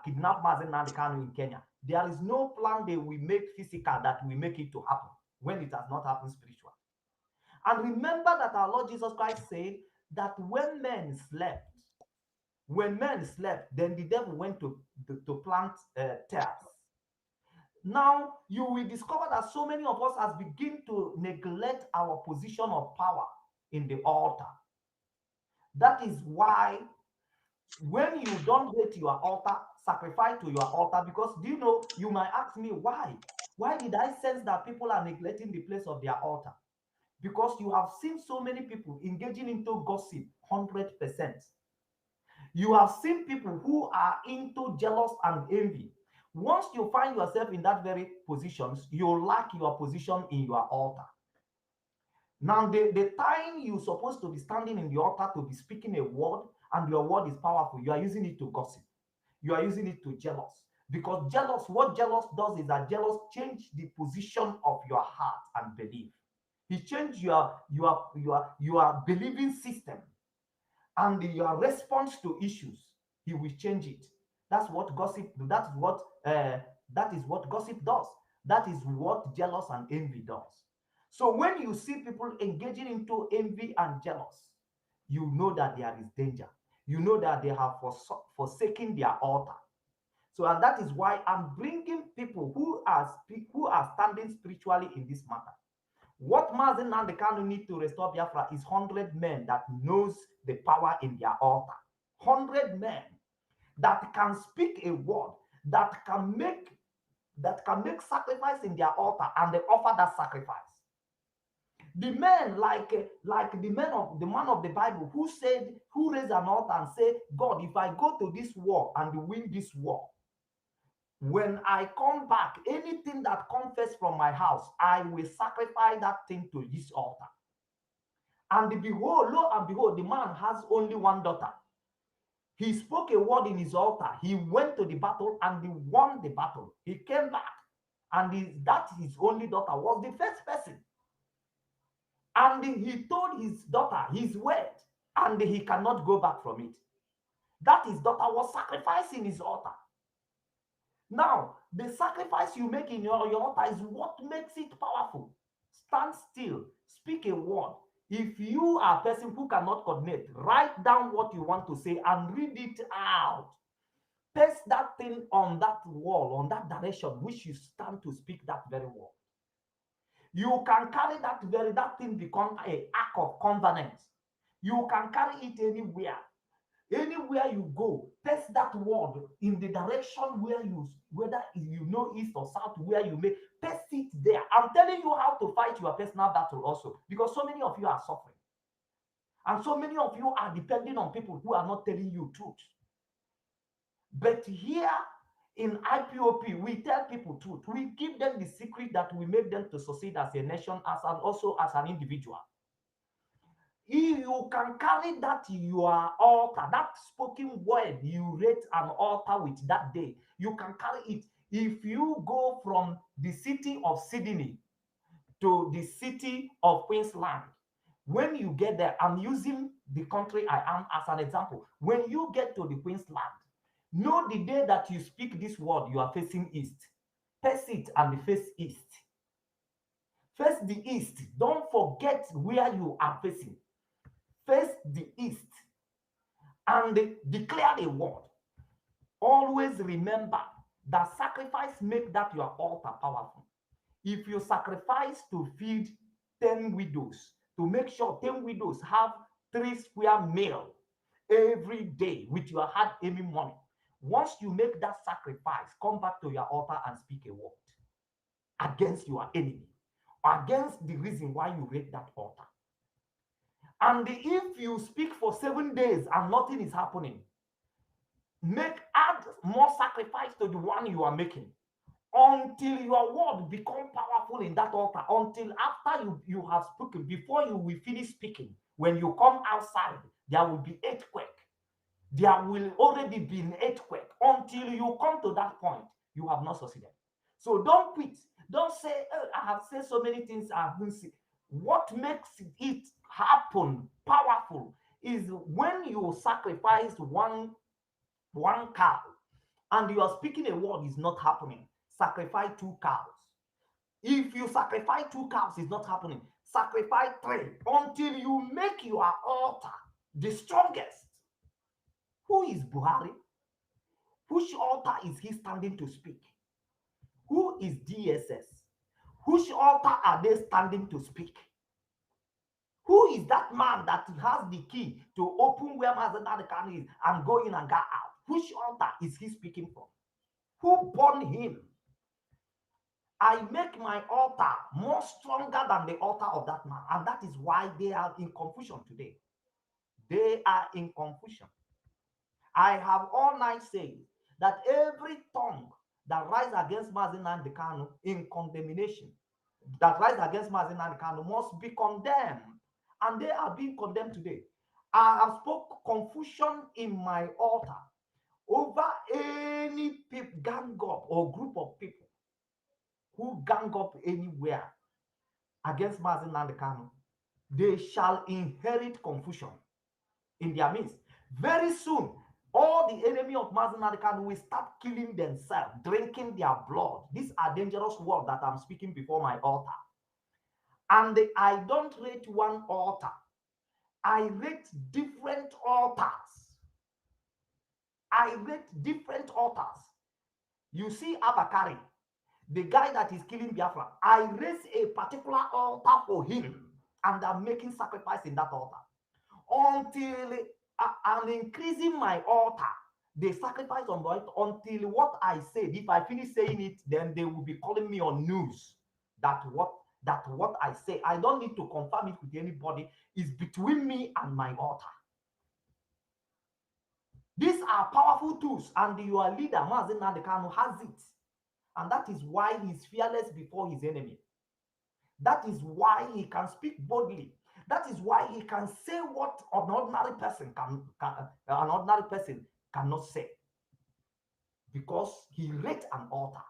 kidnap Mazi Nnamdi Kanu in Kenya, there is no plan they will make physical that will make it to happen when it has not happened spiritual. And remember that our Lord Jesus Christ said that when men slept, then the devil went to plant tares. Now you will discover that so many of us has begin to neglect our position of power in the altar. That is why when you don't hate your altar, sacrifice to your altar, because do you know, you might ask me why? Why did I sense that people are neglecting the place of their altar? Because you have seen so many people engaging into gossip 100%. You have seen people who are into jealous and envy. Once you find yourself in that very positions, you lack your position in your altar. Now, the time you're supposed to be standing in the altar to be speaking a word, and your word is powerful, you are using it to gossip. You are using it to jealous. Because what jealous does is that jealous change the position of your heart and belief. He changed your believing system and your response to issues. He will change it. That's what gossip. That is what gossip does. That is what jealous and envy does. So when you see people engaging into envy and jealous, you know that there is danger. You know that they have forsaken their altar. So, and that is why I'm bringing people who are standing spiritually in this matter. What Mazi Nnamdi Kanu need to restore Biafra is 100 men that knows the power in their altar. 100 men that can speak a word, that can make sacrifice in their altar, and they offer that sacrifice. The men like the man of the Bible who raised an altar and said, God, if I go to this war and win this war, when I come back, anything that comes first from my house, I will sacrifice that thing to this altar. And behold, lo and behold, the man has only one daughter. He spoke a word in his altar. He went to the battle and he won the battle. He came back, and that his only daughter was the first person. And he told his daughter his word, and he cannot go back from it. That his daughter was sacrificing his altar. Now, the sacrifice you make in your altar is what makes it powerful. Stand still, speak a word. If you are a person who cannot coordinate, write down what you want to say and read it out. Paste that thing on that wall, on that direction, which you stand to speak that very word. You can carry that thing become an act of covenant. You can carry it anywhere. Anywhere you go, paste that word in the direction whether you know east or south, where you may paste it there. I'm telling you how to fight your personal battle also, because so many of you are suffering. And so many of you are depending on people who are not telling you truth. But here in IPOP, we tell people truth. We give them the secret that will make them to succeed as a nation, and also as an individual. If you can carry that your altar, that spoken word you rate an altar with that day, you can carry it. If you go from the city of Sydney to the city of Queensland, when you get there, I'm using the country I am as an example. When you get to the Queensland, know the day that you speak this word, you are facing east. Face it and face east. Face the east. Don't forget where you are facing. Face the east and declare the word. Always remember that sacrifice make that your altar powerful. If you sacrifice to feed 10 widows, to make sure 10 widows have 3 square meal every day with your hard earning money, once you make that sacrifice, come back to your altar and speak a word against your enemy, against the reason why you raid that altar. And if you speak for 7 days and nothing is happening, add more sacrifice to the one you are making until your word become powerful in that altar, until after you have spoken, before you will finish speaking, when you come outside, there will be earthquake. There will already be an earthquake. Until you come to that point, you have not succeeded. So don't quit. Don't say, oh, I have said so many things I haven't seen. What makes it happen powerful is when you sacrifice one cow and you are speaking a word is not happening, sacrifice 2 cows. If you sacrifice 2 cows is not happening, sacrifice 3 until you make your altar the strongest. Who is Buhari? Which altar is he standing to speak? Who is DSS? Which altar are they standing to speak? Who is that man that has the key to open where Mazi Nnamdi Kanu is and go in and go out? Which altar is he speaking from? Who born him? I make my altar more stronger than the altar of that man. And that is why they are in confusion today. They are in confusion. I have all night said that every tongue that rises against Mazi Nnamdi Kanu in condemnation, that rises against Mazi Nnamdi Kanu must be condemned. And they are being condemned today. I have spoke confusion in my altar over any gang up or group of people who gang up anywhere against Mazi Nnamdi Kanu. They shall inherit confusion in their midst. Very soon, all the enemy of Mazi Nnamdi Kanu will start killing themselves, drinking their blood. These are dangerous words that I'm speaking before my altar. And I don't rate one altar. I rate different altars. I rate different altars. You see Abakari, the guy that is killing Biafra. I raise a particular altar for him, and I'm making sacrifice in that altar. Until I'm increasing my altar, the sacrifice on the altar, until what I said, if I finish saying it, then they will be calling me on news that what I say, I don't need to confirm it with anybody. It's between me and my altar. These are powerful tools, and your leader, Mazi Nnamdi Kanu, has it. And that is why he's fearless before his enemy. That is why he can speak boldly. That is why he can say what an ordinary person cannot say. Because he raised an altar.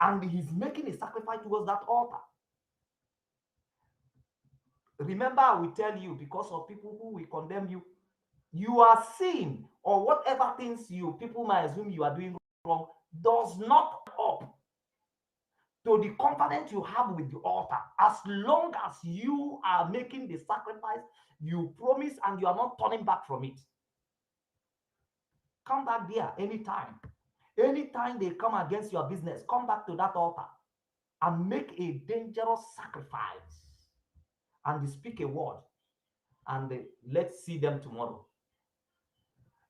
And he's making a sacrifice towards that altar. Remember, I will tell you, because of people who will condemn you, you are seeing, or whatever things people might assume you are doing wrong, does not up to the confidence you have with the altar. As long as you are making the sacrifice you promise and you are not turning back from it, come back there anytime. Anytime they come against your business, come back to that altar and make a dangerous sacrifice and speak a word, and let's see them tomorrow.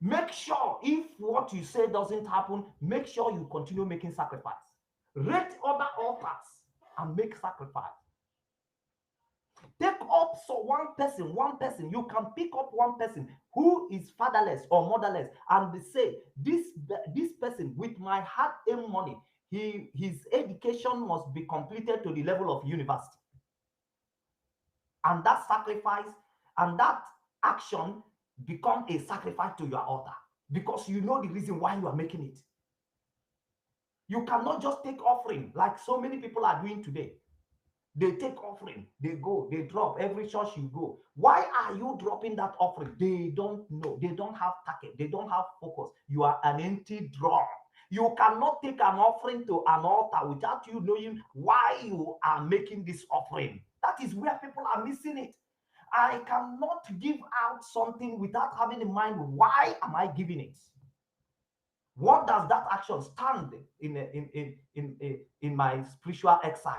Make sure if what you say doesn't happen, make sure you continue making sacrifice. Rate other altars and make sacrifice. Take up one person. You can pick up one person who is fatherless or motherless and say, this person, with my hard-earned money, his education must be completed to the level of university. And that sacrifice and that action become a sacrifice to your altar, because you know the reason why you are making it. You cannot just take offering like so many people are doing today. They take offering, they go, they drop. Every church you go, why are you dropping that offering? They don't know. They don't have target. They don't have focus. You are an empty drum. You cannot take an offering to an altar without you knowing why you are making this offering. That is where people are missing it. I cannot give out something without having in mind, why am I giving it? What does that action stand in my spiritual exercise?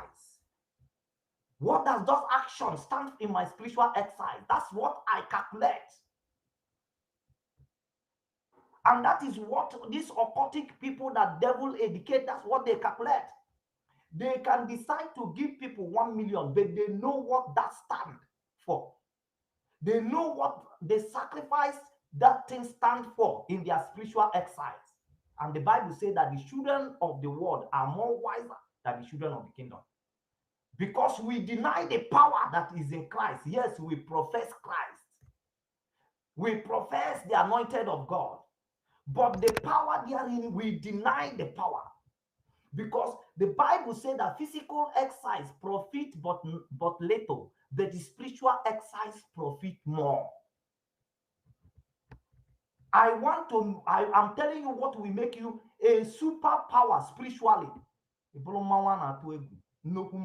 What does that action stand in my spiritual exercise? That's what I calculate. And that is what these occultic people that devil educate, that's what they calculate. They can decide to give people 1 million, but they know what that stands for. They know what the sacrifice that thing stands for in their spiritual exercise. And the Bible says that the children of the world are more wiser than the children of the kingdom. Because we deny the power that is in Christ. Yes, we profess Christ. We profess the anointed of God. But the power therein, we deny the power. Because the Bible says that physical exercise profit but little, but the spiritual exercise profit more. I'm telling you what will make you a superpower spiritually. Nnukwu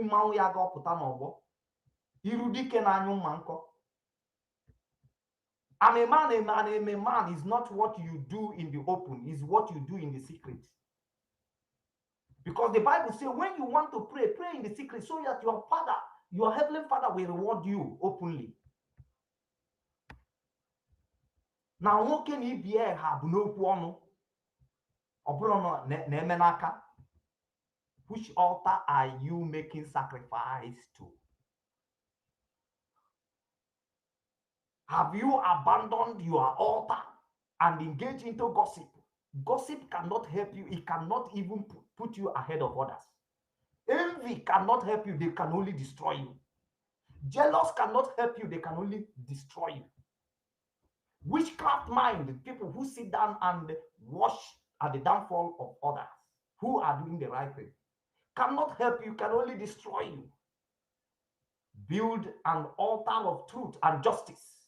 mmanwụ ya ga-ọpụta n'ọgbọ iru dike n'anya ụma nkọ. A man is not what you do in the open, is what you do in the secret. Because the Bible says when you want to pray, pray in the secret so that your Father, your heavenly Father, will reward you openly. Now, nwoke na ibie ha bụ n'okwu ọnụ, ọ bụrụ na-eme n'aka. Which altar are you making sacrifice to? Have you abandoned your altar and engaged into gossip? Gossip cannot help you. It cannot even put you ahead of others. Envy cannot help you. They can only destroy you. Jealous cannot help you. They can only destroy you. Witchcraft mind, people who sit down and watch at the downfall of others who are doing the right thing, cannot help you, can only destroy you. Build an altar of truth and justice.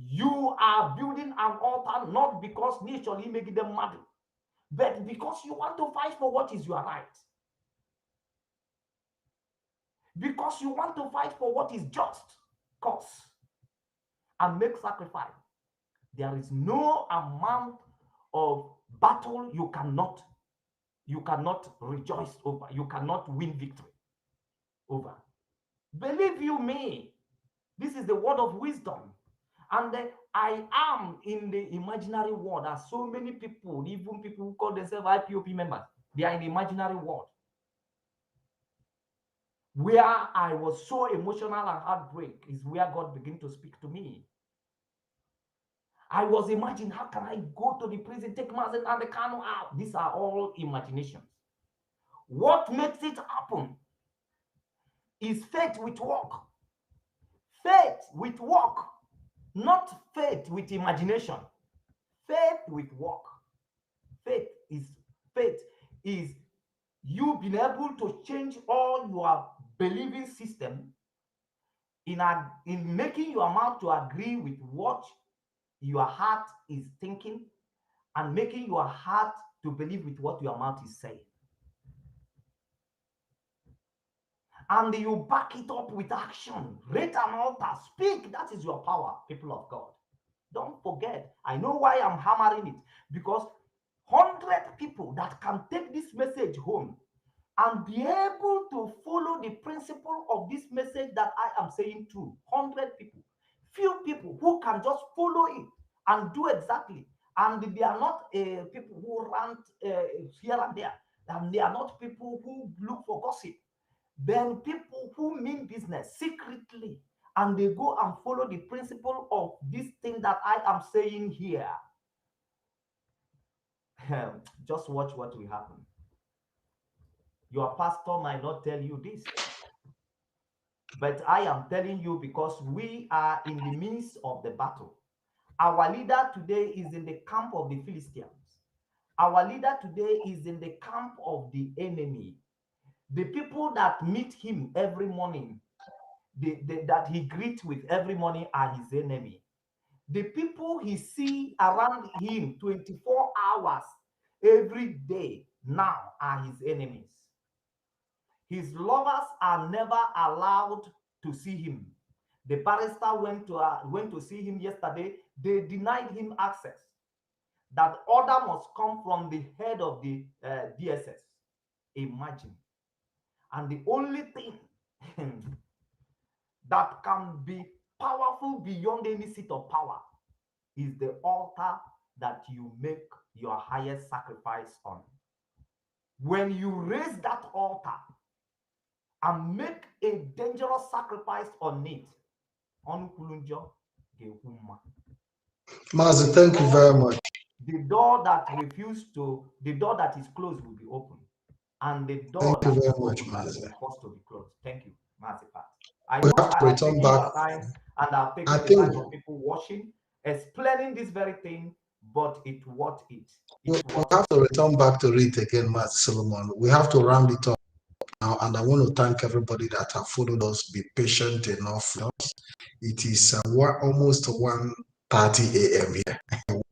You are building an altar not because naturally making them mad, but because you want to fight for what is your right. Because you want to fight for what is just cause and make sacrifice. There is no amount of battle you cannot rejoice over. You cannot win victory over. Believe you me, this is the word of wisdom. And I am in the imaginary world. There are so many people, even people who call themselves IPOP members, they are in the imaginary world. Where I was so emotional and heartbreak is where God began to speak to me. I was imagining, how can I go to the prison, take Mazi Nnamdi Kanu out? These are all imaginations. What makes it happen is faith with work. Faith with work, not faith with imagination. Faith with work. Faith is you being able to change all your believing system in making your mouth to agree with what your heart is thinking, and making your heart to believe with what your mouth is saying. And you back it up with action. Rate an altar. Speak. That is your power, people of God. Don't forget. I know why I'm hammering it. Because 100 people that can take this message home and be able to follow the principle of this message that I am saying through. 100 people. Few people who can just follow it and do exactly. And they are not people who rant here and there. And they are not people who look for gossip. Then people who mean business secretly, and they go and follow the principle of this thing that I am saying here. Just watch what will happen. Your pastor might not tell you this, but I am telling you because we are in the midst of the battle. Our leader today is in the camp of the Philistines. Our leader today is in the camp of the enemy. The people that meet him every morning, that he greets with every morning, are his enemy. The people he see around him 24 hours every day now are his enemies. His lovers are never allowed to see him. The barrister went to see him yesterday. They denied him access. That order must come from the head of the DSS. Imagine. And the only thing that can be powerful beyond any seat of power is the altar that you make your highest sacrifice on. When you raise that altar and make a dangerous sacrifice on it, Mazi, thank you very much. The door that is closed will be open. And the door that is open is supposed to be closed. Thank you, Mazi. I know I have taken your time, and I've taken the time of people watching, explaining this very thing, but it's worth it. We have to return back to it again, Mazi Solomon. We have to round it up now, and I want to thank everybody that have followed us. Be patient enough with us. It is almost 1:30 a.m. here,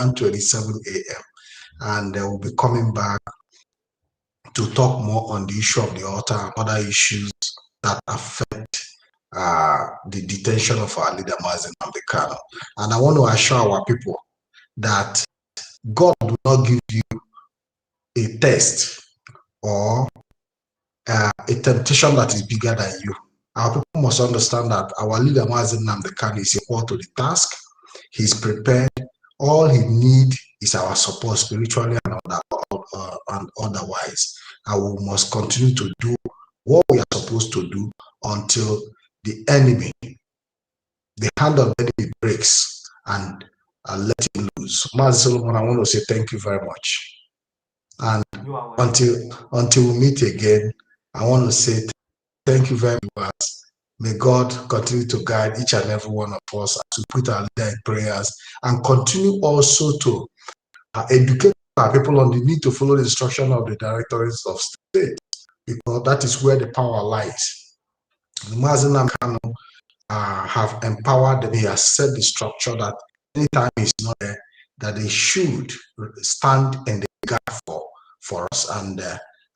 1:27 a.m. And we'll be coming back to talk more on the issue of the altar and other issues that affect the detention of our leader, Mazi Nnamdi Kanu. And I want to assure our people that God will not give you a test or a temptation that is bigger than you. Our people must understand that our leader, Mazi Nnamdi Kanu, is equal to the task. He's prepared. All he needs is our support spiritually and otherwise. And we must continue to do what we are supposed to do until the enemy, the hand of the enemy breaks and let him loose. Mazi Solomon, I want to say thank you very much. And until we meet again, I want to say thank you very much. May God continue to guide each and every one of us as we put our leader in prayers and continue also to educate our people on the need to follow the instruction of the directorates of state, because that is where the power lies. Mazi Nnamdi Kanu have empowered them. He has set the structure that anytime he's not there, that they should stand in the gap for us. And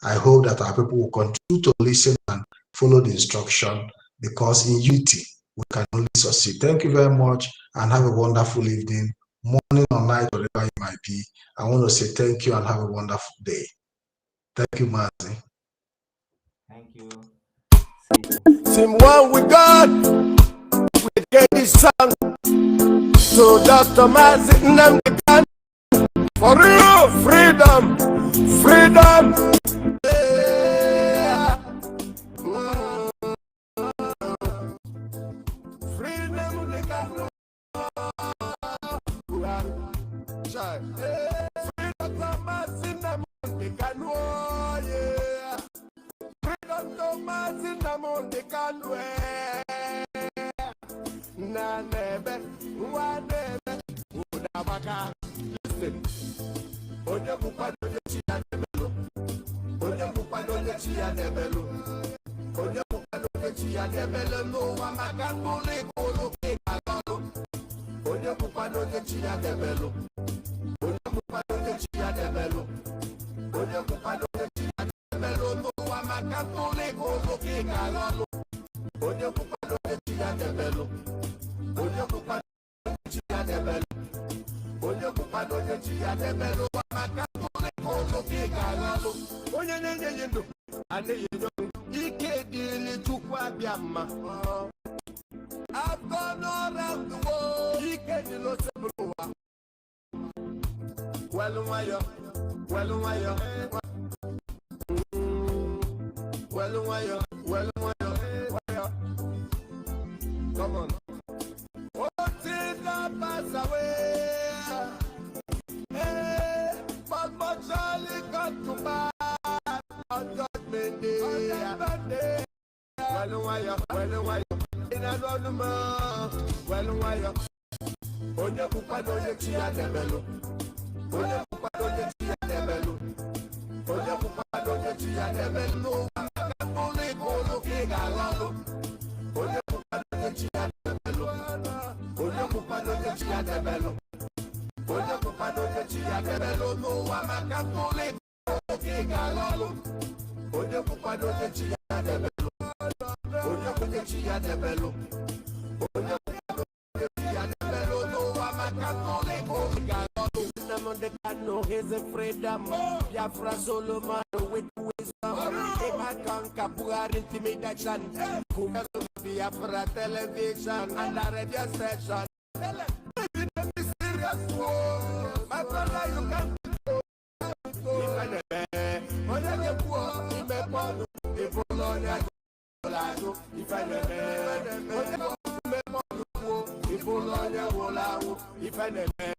I hope that our people will continue to listen and follow the instruction, because in unity we can only succeed. Thank you very much, and have a wonderful evening, morning or night, whatever it might be. I want to say thank you and have a wonderful day. Thank you, Mazi. Thank you. Team one with God, we get this song to Dr. Mazi Nnamdi Kanu. For real, freedom, freedom. Yeah. Freedom, they got no. Freedom, Mazi Nnamdi Kanu. Yeah. Freedom, Mazi Nnamdi Kanu. Na nebe, wa nebe, udabaka. Listen. Onye mupado de chia nebelo. Onye mupado de chia nebelo. Onye mupado de chi ya debele no wa makambo le kolo ke kalolo. Onye bukwa n'onye chi ya debelu. Onye bukwa n'onye chi ya debelu. Onye bukwa n'onye chi ya debelu no wa makambo le kolo ke kalolo. Onye bukwa n'onye chi ya debelu. Onye bukwa n'onye chi ya debelu. Onye bukwa n'onye chi ya debelu wa makambo le kolo ke kalolo. Onye nenye ndo ane yenyo ike dili chukwa biama. I've gone all around the world. Ike dilo sebruwa. Well wire. Come on. What is that pass away? Hey, but much only got to pass on Judgment Day. Well wire. In another man. Well wire. Onye bukwa n'onye chi ya debelu. Onye bukwa n'onye chi ya debelu. Onye bukwa n'onye chi ya debelu. Onye kolo ke galalo. Onye bukwa n'onye chi ya debelu. Onye bukwa n'onye chi ya debelu. Onye bukwa n'onye chi ya debelu. No wa makatole kolo ke galalo. Onye bukwa n'onye chi ya debelu. Onye bukwa chi ya debelu. Onye bukwa n'onye chi ya debelu. No wa makatole kolo ke galalo. Nnamdi Kanu is a freedom. Biafra Solomon with wisdom. Imakanka Buhari intimidation. Kumelo Biafra television and the radio station. Baby, don't be serious. My brother, you can't go. If I never, when I get poor, if I born, if I learn, I go. If I never, when I go, if I learn, I go. If I never.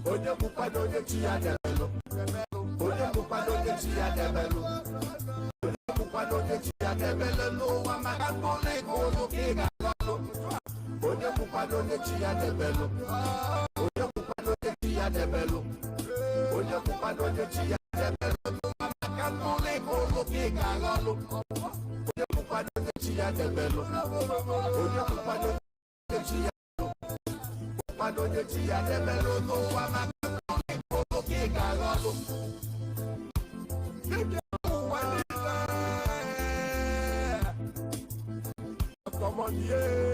Onye bukwa n'onye chi ya debelu. Onye bukwa n'onye chi ya debelu. Onye bukwa n'onye chi ya debelu n'ụwa maka nkole kolo ke galalo. Onye bukwa n'onye chi ya debelu. Onye bukwa n'onye chi ya debelu. Onye bukwa n'onye chi ya debelu n'ụwa maka nkole kolo ke galalo. Onye bukwa n'onye chi ya debelu. Onye bukwa n'onye chi ya Onye chi ya debelu n'ụwa maka nkole kolo ke galalo. Come on, yeah.